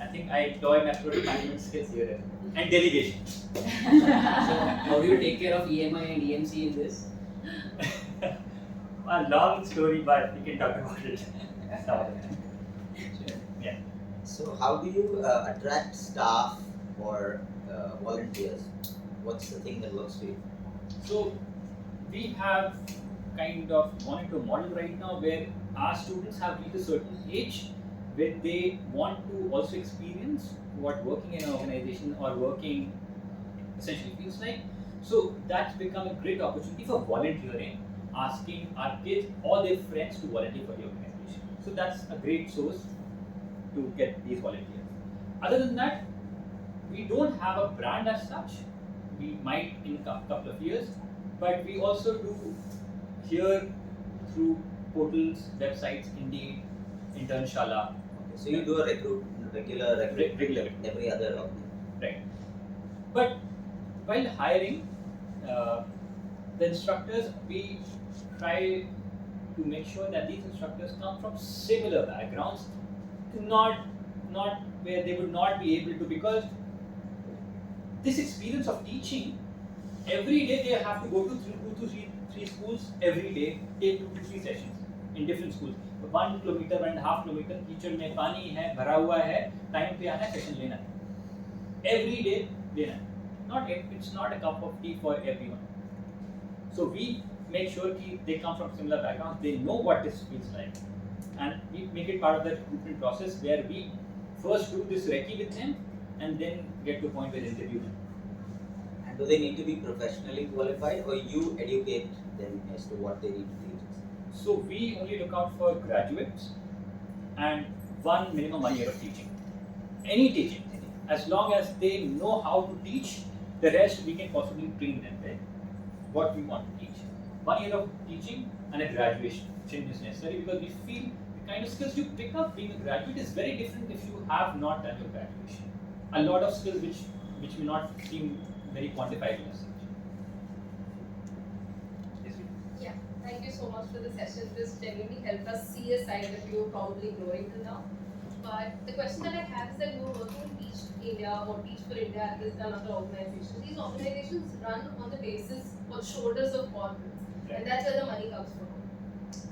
I think I employ my project management skills here as well. And delegation. So how do you take care of EMI and EMC in this? A long story, but we can talk about it some other time. Yeah. So how do you attract staff or volunteers? What's the thing that works for you? So we have kind of gone into a model right now where our students have reached a certain age where they want to also experience what working in an organization or working essentially feels like. So that's become a great opportunity for volunteering, asking our kids or their friends to volunteer for the organization. So that's a great source to get these volunteers. Other than that, we don't have a brand as such. We might in a couple of years, but we also do here through portals, websites, Indeed, Internshala. Okay, so you do a regular Regularly. every other organization. Right. But while hiring the instructors, we try to make sure that these instructors come from similar backgrounds, not where they would not be able to, because this experience of teaching, every day they have to go to three schools every day, take 2 to 3 sessions in different schools. 1 kilometer, 1.5 kilometer, कीचड़ में पानी है, भरा हुआ है, time पे आना है, सेशन लेना है. Every day लेना है. It's not a cup of tea for everyone. So we make sure that they come from similar backgrounds, they know what this feels like, and we make it part of the recruitment process where we first do this recce with them and then get to a point where they interview them. And do they need to be professionally qualified, or you educate them as to what they need to teach? So we only look out for graduates and minimum 1 year of teaching. Any teaching, as long as they know how to teach, the rest we can possibly train them with what we want to teach. 1 year of teaching and a graduation is necessary, because we feel the kind of skills you pick up being a graduate is very different if you have not done your graduation. A lot of skills which may not seem very quantifiable as such. Yes, Yeah, thank you so much for the session. This genuinely helped us see a side that we were probably ignoring till now. But the question that I have is that you are working in Teach India or Teach for India and another organization. These organizations run on the basis or shoulders of corporates, and that's where the money comes from.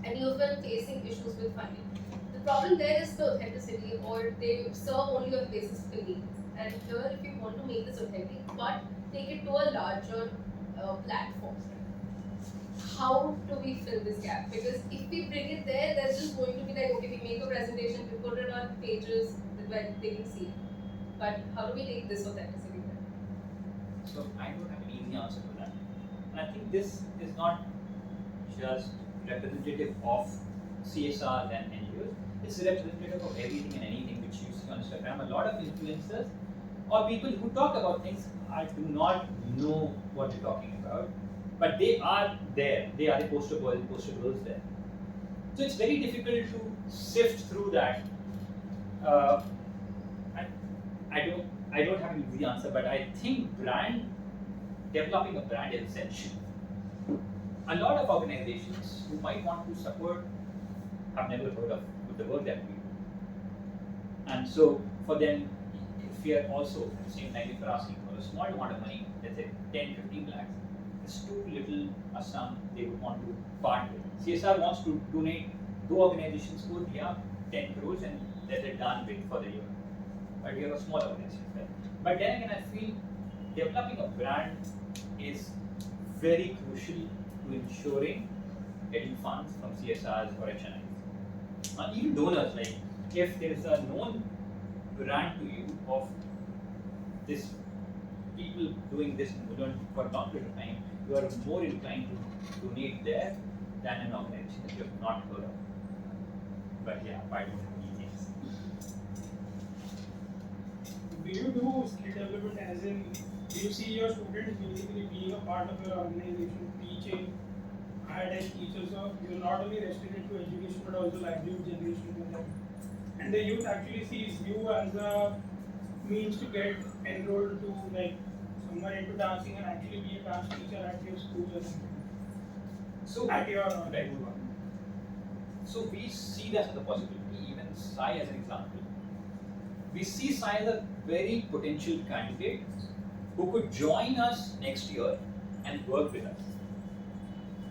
And you've been facing issues with funding. The problem there is the authenticity, or they serve only on the basis of convenience. And here, if you want to make this authentic, but take it to a larger platform, how do we fill this gap? Because if we bring it there, there's just going to be like, okay, we make a presentation, we put it on pages where they can see it. But how do we take this authenticity there? So I don't have an easy answer to that. And I think this is not just representative of CSRs and NGOs, it's representative of everything and anything which you see on Instagram. A lot of influencers or people who talk about things, I do not know what they're talking about, but they are there. They are the poster boys and poster girls there. So it's very difficult to sift through that. I don't have an easy answer, but I think developing a brand is essential. A lot of organizations who might want to support have never heard of the work that we do. And so for them, if we are also at the same time, if we're asking for a small amount of money, let's say 10, 15 lakhs, it's too little a sum they would want to part with. CSR wants to donate, two organizations को दिया 10 crores and they're done with for the year. But we are a small organization, right? But then again, I feel developing a brand is very crucial to ensuring getting funds from CSRs or HNIs. Even donors, like if there is a known brand to you of this people doing this for a long period of time, you are more inclined to donate there than an organization that you have not heard of. But yeah, I don't have any names. Do you do skill development as in, do you see your students basically being a part of your organization, teaching, hired as teachers, so you're not only restricted to education but also livelihood generation for them? And the youth actually sees you as a means to get enrolled to like somewhere into dancing and actually be a dance teacher at your school or something. So At your right. So we see that as a possibility. Even Sai as an example, we see Sai as a very potential candidate who could join us next year and work with us,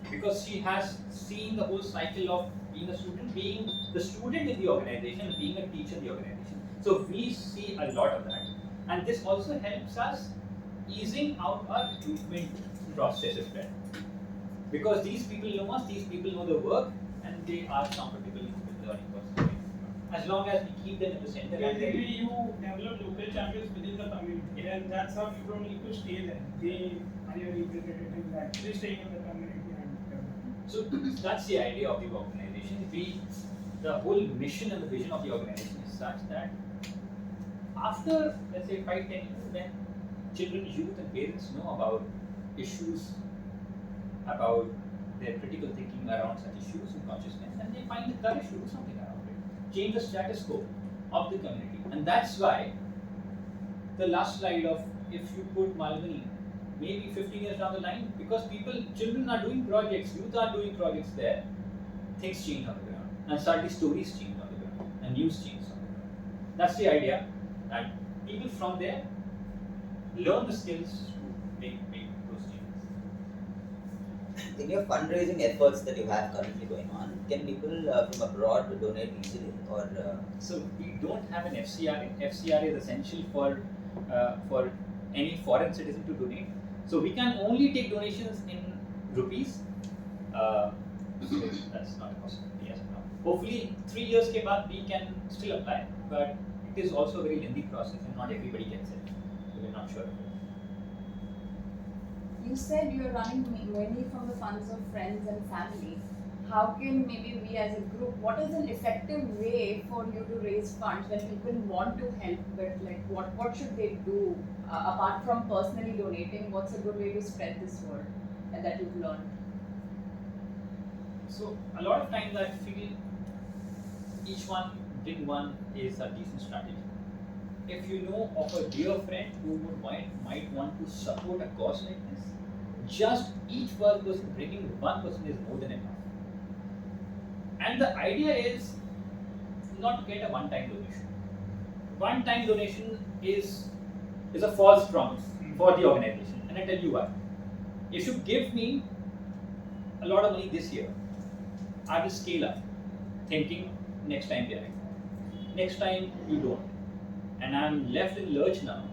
because she has seen the whole cycle of being a student, being the student in the organization, and being a teacher in the organization. So we see a lot of that, and this also helps us easing out our recruitment process as well. Because these people know us, these people know the work, and they are comfortable with learning process. As long as we keep them in the center. Basically, you develop local champions within the community, and that's how you don't need to stay there. They are your representatives actually staying in the community. So that's the idea of the organization. The whole mission and the vision of the organization is such that after, let's say, 5-10 years, when children, youth, and parents know about issues, about their critical thinking around such issues and consciousness, and they find the courage to do something around it, change the status quo of the community. And that's why the last slide of, if you put Malvani maybe 15 years down the line, because children are doing projects, youth are doing projects there, things change on the ground, and suddenly stories change on the ground, and news change on the ground. That's the idea, that people from there learn the skills to make those changes. In your fundraising efforts that you have currently going on, can people from abroad donate easily, or? So we don't have an FCR. FCR is essential for any foreign citizen to donate. So we can only take donations in rupees. So that's not a possibility as of now. Hopefully, 3 years ke baad we can still apply, but it is also a very lengthy process and not everybody gets it. So we're not sure of it. You said you're running mainly from the funds of friends and family. How can maybe we as a group, what is an effective way for you to raise funds when people want to help, but like what should they do apart from personally donating? What's a good way to spread this word and that you've learned? So a lot of times I feel each one, big one, is a decent strategy. If you know of a dear friend who might want to support a cause like this, just each one person bringing one person is more than enough. And the idea is not to get a one-time donation. One-time donation is a false promise for the organization, and I tell you why. If you give me a lot of money this year, I will scale up, thinking next time we are in. Next time you don't, and I'm left in lurch now.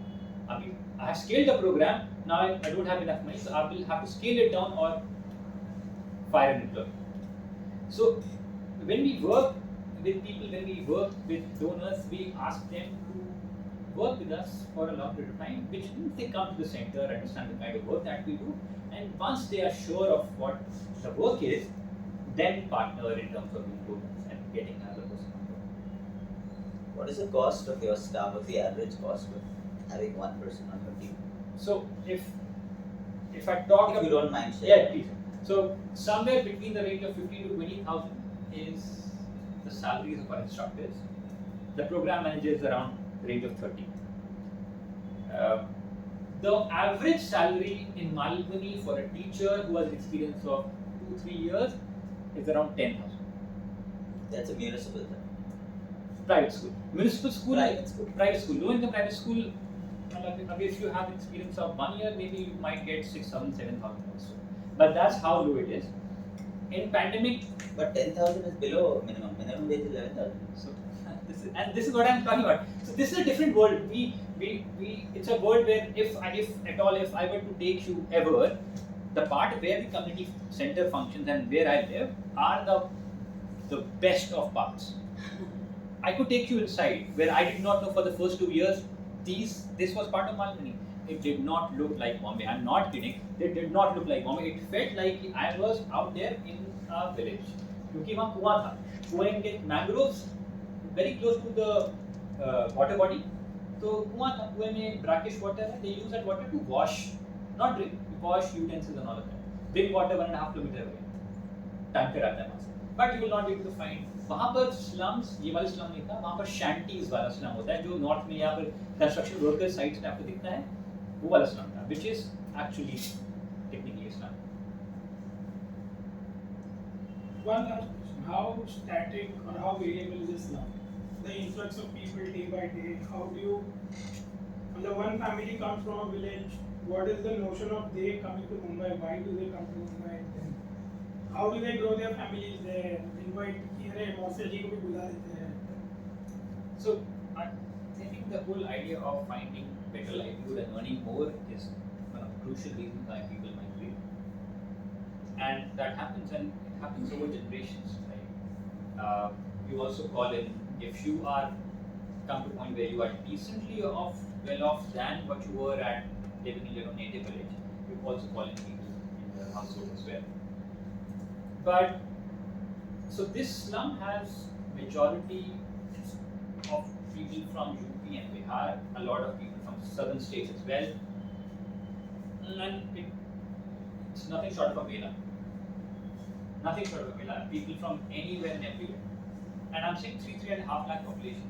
I have scaled the program, now I don't have enough money, so I will have to scale it down or fire an employee. So when we work with people, when we work with donors, we ask them to work with us for a long period of time, which means they come to the center, understand the kind of work that we do, and once they are sure of what the work is, then partner in terms of improvements and getting another person on board. What is the cost of your staff? What's the average cost of having one person on your team? So if I talk, if you don't mind sharing. Yeah, please. So somewhere between the range of 15 to 20,000 is the salaries of our instructors. The program manager is around the range of 30. The average salary in Malvani for a teacher who has an experience of 2-3 years is around 10,000. That's a municipal thing. Private school. Municipal school. Private school. Low income private school. If you have experience of 1 year, maybe you might get 6,000, 7,000 also. But that's how low it is. In pandemic. But 10,000 is below minimum. Minimum wage is 11,000. So This is what I'm talking about. So this is a different world. It's a world where if at all if I were to take you ever, the part where the community center functions and where I live are the best of parts. I could take you inside where I did not know for the first 2 years this was part of Malmani. It did not look like Bombay. I'm not kidding. It did not look like Bombay. It felt like I was out there in a village. क्योंकि वहाँ कुआं था. कुएं के mangroves very close to the water body. तो कुआं था. कुएं में brackish water है. They use that water to wash, not drink, wash utensils and all of that. Drink water 1.5 kilometer away. Tanker आता है वहाँ से. But you will not be able to find. वहाँ पर slums, ये वाला slum नहीं था. वहाँ पर shanties वाला slum होता है जो north में यहाँ पर construction worker sites में आपको दिखता है. वो वाला slum था, which is actually technically a slum. One last question: how static or how variable is this now? The influx of people day by day. How do you? When the one family comes from a village, what is the notion of they coming to Mumbai? Why do they come to Mumbai? Then how do they grow their families there? Invite here, Mausa ji ko bhi bula dete hain. So I think the whole idea of finding better livelihood and earning more is one of the crucial reasons why people migrate. And that happens, and it happens over generations. Right? You also call in if you are come to a point where you are decently well off than what you were at living in your native village. You also call in people in your household as well. But so this slum has majority of people from UP and Bihar, a lot of people from southern states as well, and it's nothing short of a Mela. Nothing short of a Mela. People from anywhere and everywhere. And I'm saying 3.5 lakh population.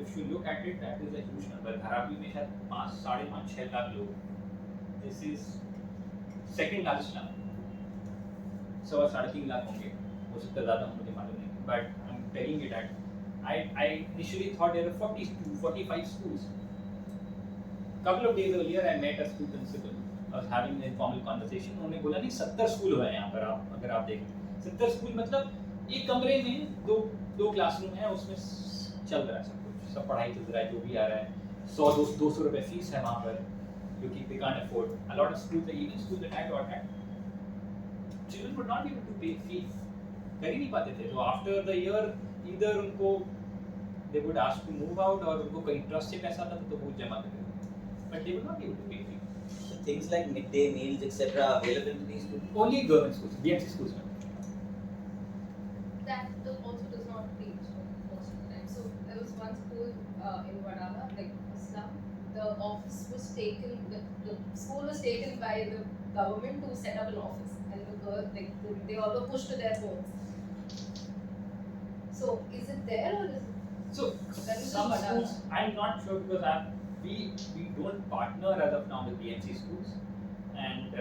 If you look at it, that is a huge number. Dharavi में शायद 5.5-6 lakh लोग. This is second largest slum. 3.5 lakh होंगे. हो सकता है ज़्यादा मुझे मालूम नहीं. But I'm telling you that I initially thought there were 40 to 45 schools. Couple of days earlier, I met a school principal. I was having an informal conversation. उन्होंने बोला नहीं 70 स्कूल हुए हैं यहाँ पर अगर आप देखें. 70 स्कूल मतलब एक कमरे में दो क्लासरूम है उसमें चल रहा है सब पढ़ाई चल रहा है जो भी आ रहा है 100-200 रुपए फीस है वहाँ पर क्योंकि they can't afford. A lot of schools, the even schools that I taught at, children would not be able to pay fee. कर ही नहीं पाते थे. So after the year, either उनको they would ask to move out और उनको कहीं trust से पैसा आता तो वो जमा करते थे. But they would not be able to pay fee. So things like midday meals, etc., are available to these schools? Only government schools, BMC schools. That also does not teach most of the time. So there was one school in Vadala, like a slum. The office was taken, the school was taken by the government to set up an office, and the girl, they all were pushed to their homes. So is it there or is it? So That is some in Vadala. schools, I'm not sure because we don't partner as of now with BMC schools, and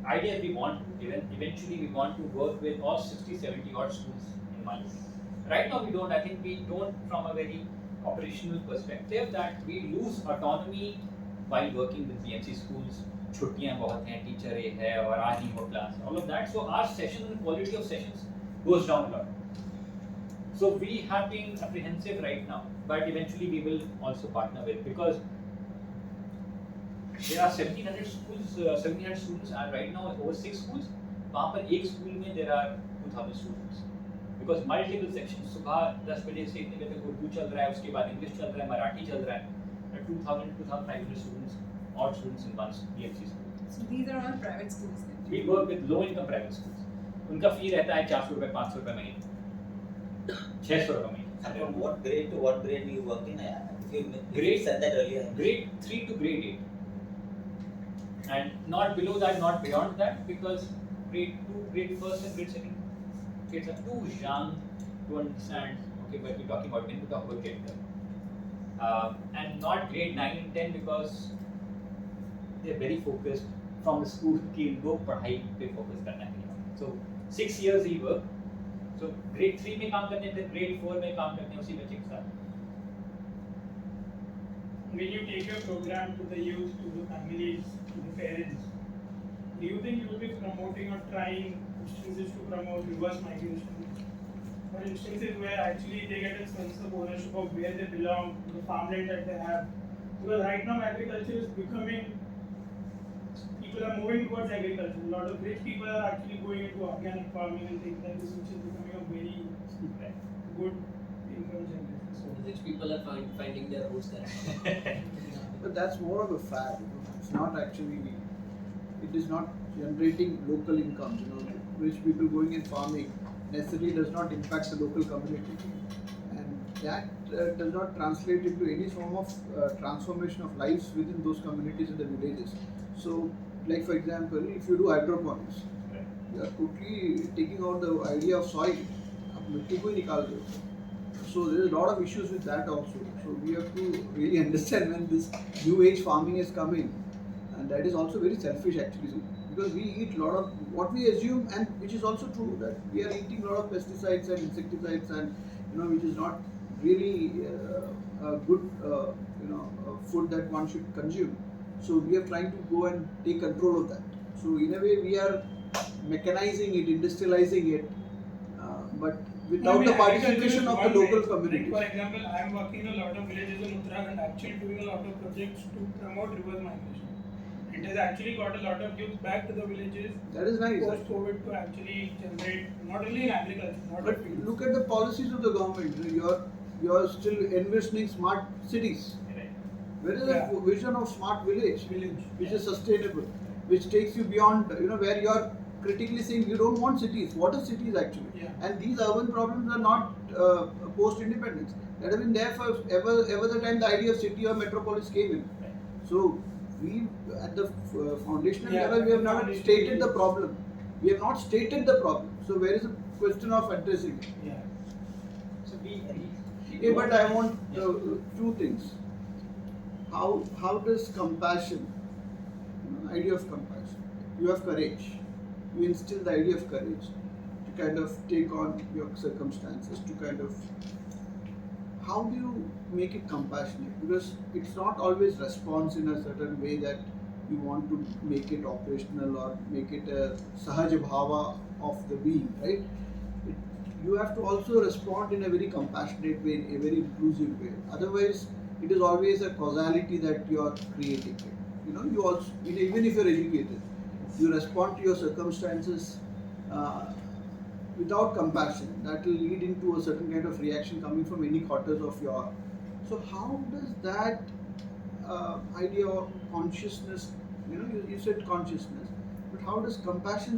idea we want to eventually we want to work with all 60-70 odd schools in Mali. Right now we don't. I think we don't from a very operational perspective that we lose autonomy while working with BMC schools. छुट्टियां बहुत हैं, teacher ये है और आज नहीं हो class, all of that. So our session and quality of sessions goes down a lot. So we have been apprehensive right now, but eventually we will also partner with because there are 1,700 schools. 1,700 students are right now over 6 schools. वहाँ पर एक school में there are 2,000 students. Because multiple sections. सुबह 10 बजे से इतने बजे तक उर्दू चल रहा है, उसके बाद इंग्लिश चल रहा है, मराठी चल रहा है. 2,000-2,500 students, odd students in one BMC school. So these are all private schools then? We work with low income private schools. उनका फी रहता है 400 रुपए, 500 रुपए महीने, 600 रुपए महीने. And from what grade to what grade do you work in? If you said that earlier. Grade 3 to grade 8. And not below that, not beyond that, because grade 2, grade 1st and grade 2nd kids are too young to understand, okay, but we're talking about when we talk about character. And not grade 9 and 10 because they're very focused from the school कि इनको पढ़ाई पे focus करना है. So 6 years he work. So grade 3 में काम करते हैं, फिर grade 4 में काम करते हैं उसी बच्चे के साथ. When you take your program to the youth, to the families, to the parents, do you think you will be promoting or trying instances to promote reverse migration? or instances where actually they get a sense of ownership of where they belong, the farmland that they have. Because right now agriculture is becoming, people are moving towards agriculture. A lot of rich people are actually going into organic farming and things like this, which is becoming a very good income generator. So, Rich people are finding their roots there. But that's more of a fad. It's not actually. It is not generating local incomes. Rich people going in farming necessarily does not impact the local community, and that does not translate into any form of transformation of lives within those communities in the villages. So, like for example, if you do hydroponics, you are totally taking out the idea of soil. आप मिट्टी को ही निकाल रहे हो. So there is a lot of issues with that also. So we have to really understand when this new age farming is coming, and that is also very selfish actually, because we eat a lot of what we assume, and which is also true, that we are eating a lot of pesticides and insecticides, and which is not really a good food that one should consume. So we are trying to go and take control of that. So in a way we are mechanizing it, industrializing it, but without the participation of the local communities. Like for example, I am working in a lot of villages in Uttarakhand, actually doing a lot of projects to promote reverse migration. It has actually got a lot of youth back to the villages. That is nice. Post-COVID to actually generate, not only in agriculture, not But only. look at the policies of the government. You are still envisioning smart cities. Where is the vision of smart village, which is sustainable, which takes you beyond, where you are critically saying you don't want cities. What are cities actually? Yeah. And these urban problems are not post-independence. That have been there for ever the time the idea of city or metropolis came in. So we at the foundational level we have not stated the problem. We have not stated the problem. So where is the question of addressing it? Yeah. So But I want two things. How does compassion, idea of compassion, you have courage, you instill the idea of courage to kind of take on your circumstances, to kind of, how do you make it compassionate? Because it's not always response in a certain way that you want to make it operational or make it a sahaja bhava of the being, right? You have to also respond in a very compassionate way, in a very inclusive way. Otherwise, it is always a causality that you are creating. You also, even if you are educated, you respond to your circumstances without compassion. That will lead into a certain kind of reaction coming from any quarters of your. So how does that idea of consciousness? You said consciousness, but how does compassion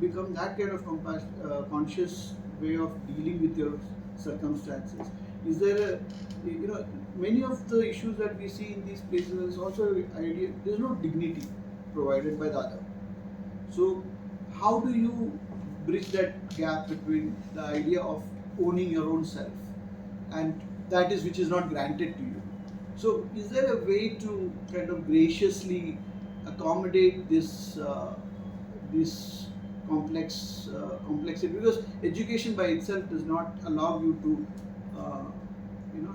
become that kind of conscious way of dealing with your circumstances? Is there many of the issues that we see in these places is also idea, there is no dignity provided by the other. So how do you bridge that gap between the idea of owning your own self and that is which is not granted to you? So is there a way to kind of graciously accommodate this complexity, because education by itself does not allow you to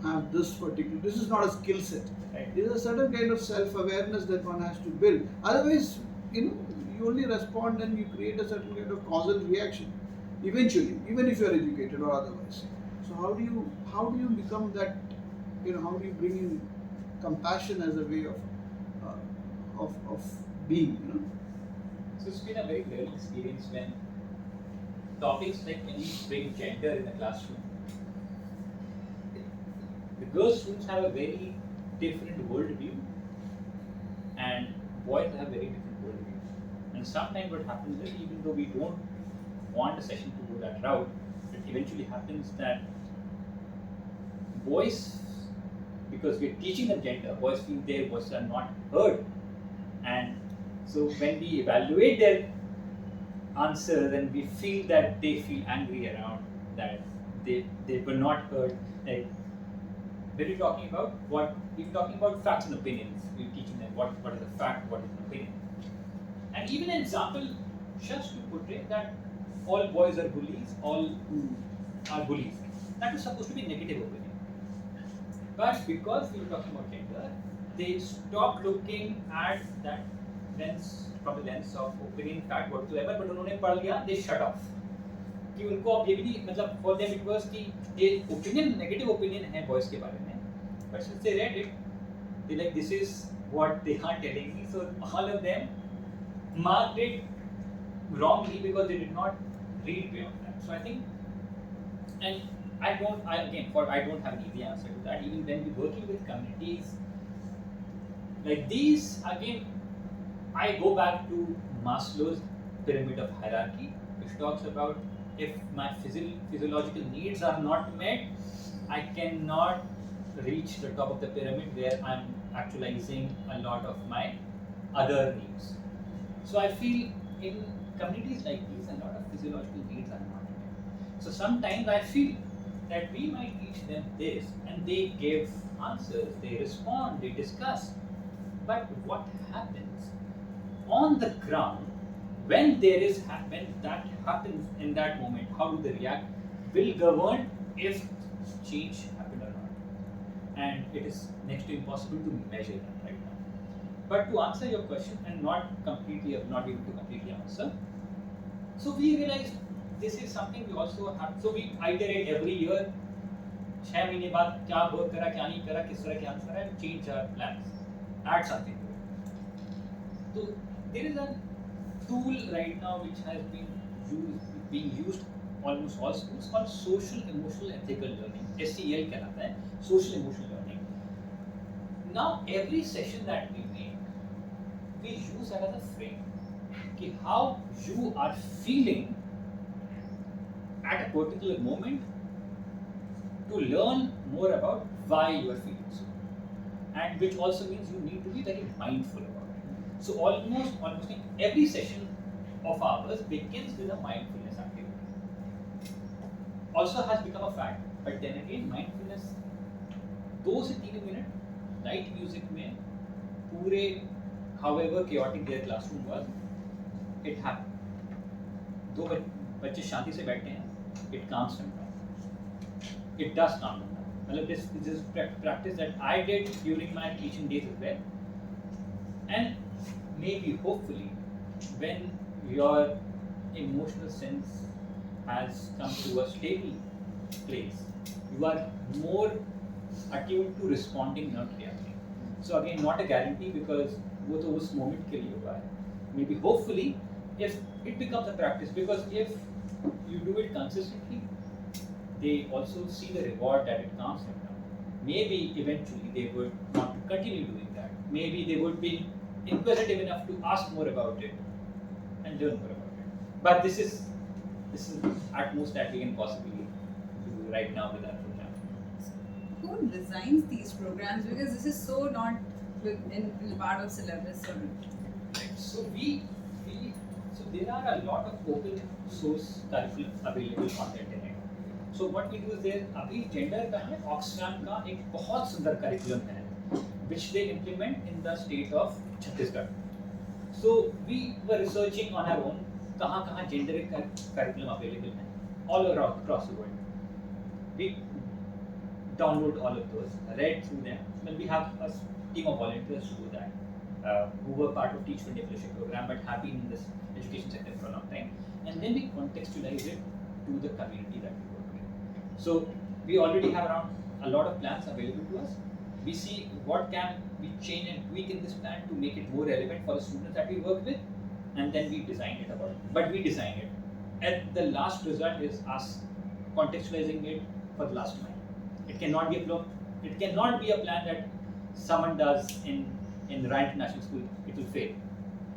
have this particular, this is not a skill set. Right. There is a certain kind of self-awareness that one has to build. Otherwise, you only respond and you create a certain kind of causal reaction eventually, even if you are educated or otherwise. So how do you become that, how do you bring in compassion as a way of being, So it's been a very learning experience when topics like when you bring gender in the classroom. The girl students have a very different worldview and boys have very different worldview. And sometimes what happens is, even though we don't want a session to go that route, it eventually happens that boys, because we're teaching them gender, boys feel their voices are not heard. And so when we evaluate their answer, then we feel that they feel angry around that they were not heard. Like, when we're talking about facts and opinions, we're teaching them what is a fact, what is an opinion. And even an example just to portray that all boys are bullies, all are bullies. That was supposed to be negative opinion. But because we were talking about gender, they stopped looking at that lens from the lens of opinion, fact, whatsoever, but उन्होंने पढ़ लिया, they shut off. कि उनको अब ये भी नहीं मतलब फॉर देम इट वाज कि ये ओपिनियन नेगेटिव ओपिनियन है बॉयज के बारे में, but since they read it they like this is what they are telling me, so all of them marked it wrongly because they did not read beyond that. So I think, and I don't have an easy answer to that. Even when we're working with communities like these, again, I go back to Maslow's pyramid of hierarchy, which talks about if my physiological needs are not met, I cannot reach the top of the pyramid where I'm actualizing a lot of my other needs. So I feel in communities like these, a lot of physiological needs are not met. So sometimes I feel that we might teach them this and they give answers, they respond, they discuss. But what happens on the ground when that happens in that moment, how do they react, will govern if change happened or not. And it is next to impossible to measure that right now. But to answer your question and not be able to completely answer, so we realized this is something we also have. So we iterate every year. 6 महीने बाद क्या work करा, क्या नहीं करा, किस तरह के आंसर है, change our plans, add something to it. So there is a tool right now which has being used almost all schools called social emotional ethical learning. SEL कहलाता है, social emotional learning. Now every session that we make, we use that as a frame कि how you are feeling at a particular moment to learn more about why you are feeling so, and which also means you need to be very mindful about it. So almost every session of ours begins with a mindfulness activity. Also has become a fact, but then again mindfulness 2 से 3 minute light music में पूरे however chaotic their classroom was, it happened. 2 बच्चे शांति से बैठे हैं, it calms them down. It does calm them down. Well, this is practice that I did during my teaching days as well. And maybe, hopefully, when your emotional sense has come to a stable place, you are more attuned to responding, not reacting. So again, not a guarantee because वो तो उस moment के लिए हुआ है. Maybe, hopefully, if it becomes a practice, because if you do it consistently, they also see the reward that it calms them down. Maybe eventually they would want to continue doing that. Maybe they would be inquisitive enough to ask more about it and learn more about it. But this is at most that we can possibly do right now with our program. Who designs these programs? Because this is so not in part of syllabus. So there are a lot of open source curriculum available content in it. So what we do is there अभी gender का है, Oxfam का एक बहुत सुंदर curriculum है, which they implement in the state of Chhattisgarh. So we were researching on our own कहाँ gender curriculum available है all around across the world. We download all of those, read through them. Well, we have a team of volunteers who do that, who were part of Teach for India Fellowship program but have been in this education sector for a long time, and then we contextualize it to the community that we work with. So we already have around a lot of plans available to us. We see what can we change and tweak in this plan to make it more relevant for the students that we work with, and then we design it about it. But we design it, and the last result is us contextualizing it for the last mile. It cannot be a plan that someone does in Ryan International School. It will fail.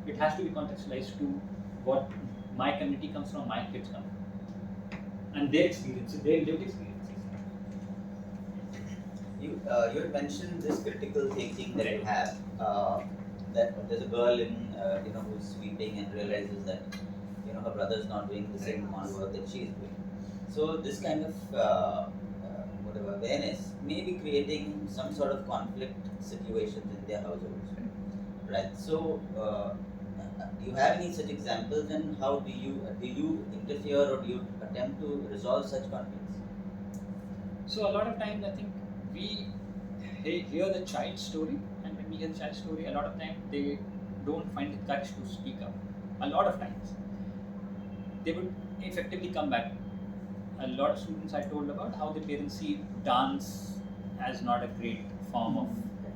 It has to be contextualized to what my community comes from, my kids come from, and their experiences, their lived experiences. You had mentioned this critical thinking that you have. That there's a girl who's sweeping and realizes that her brother's not doing the same amount of work that she's doing. So this kind of awareness may be creating some sort of conflict situations in their households, right? So do you have any such examples, and how do you interfere or do you attempt to resolve such conflicts? So a lot of times I think we hear the child's story, and when we hear the child's story, a lot of times they don't find the courage to speak up. A lot of times they would effectively come back a lot of students I told about how the parents see dance as not a great form of.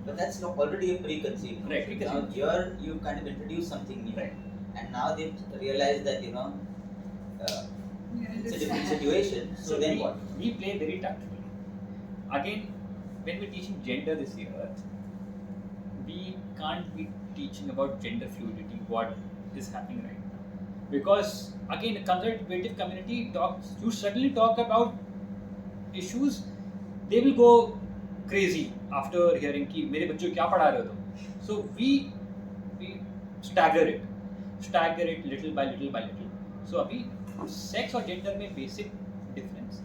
But that's already a preconceived notion. Right, preconceived. Now here you kind of introduce something new, Right. and now they've realized that it's a different situation. So then what? We play very tactically. Again, when we're teaching gender this year, we can't be teaching about gender fluidity, what is happening right now. Because again, the conservative community talks, you suddenly talk about issues, they will go crazy after hearing कि मेरे बच्चों को क्या पढ़ा रहे हो तुम. So we stagger it little by little by little. So अभी सेक्स और जेंडर में बेसिक डिफरेंस,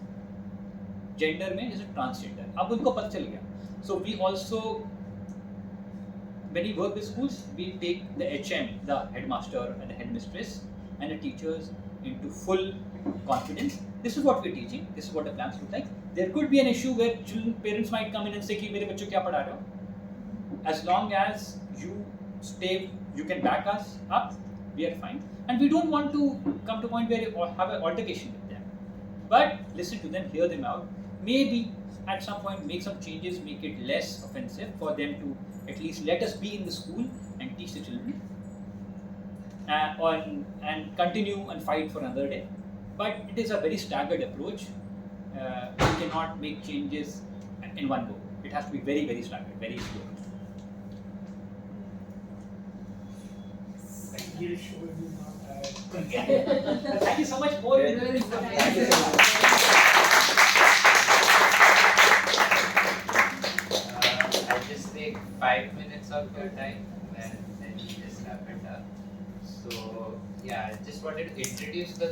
जेंडर में जैसे ट्रांसजेंडर अब उनको पता चल गया. So we also, when we work with schools, we take the HM, the headmaster and the headmistress and the teachers into full confidence. This is what we're teaching, this is what the plans look like. There could be an issue where parents might come in and say कि मेरे बच्चों क्या पढ़ा रहे हो. As long as you can back us up, we are fine. And we don't want to come to a point where you have an altercation with them. But listen to them, hear them out. Maybe at some point make some changes, make it less offensive for them to at least let us be in the school and teach the children. And continue and fight for another day. But it is a very staggered approach. We cannot make changes in one go. It has to be very, very staggered, very slow. Yes, sure, it is not bad. Thank you so much for Thank you. I'll just take 5 minutes of your time and then we just wrap it up. So yeah, I just wanted to introduce the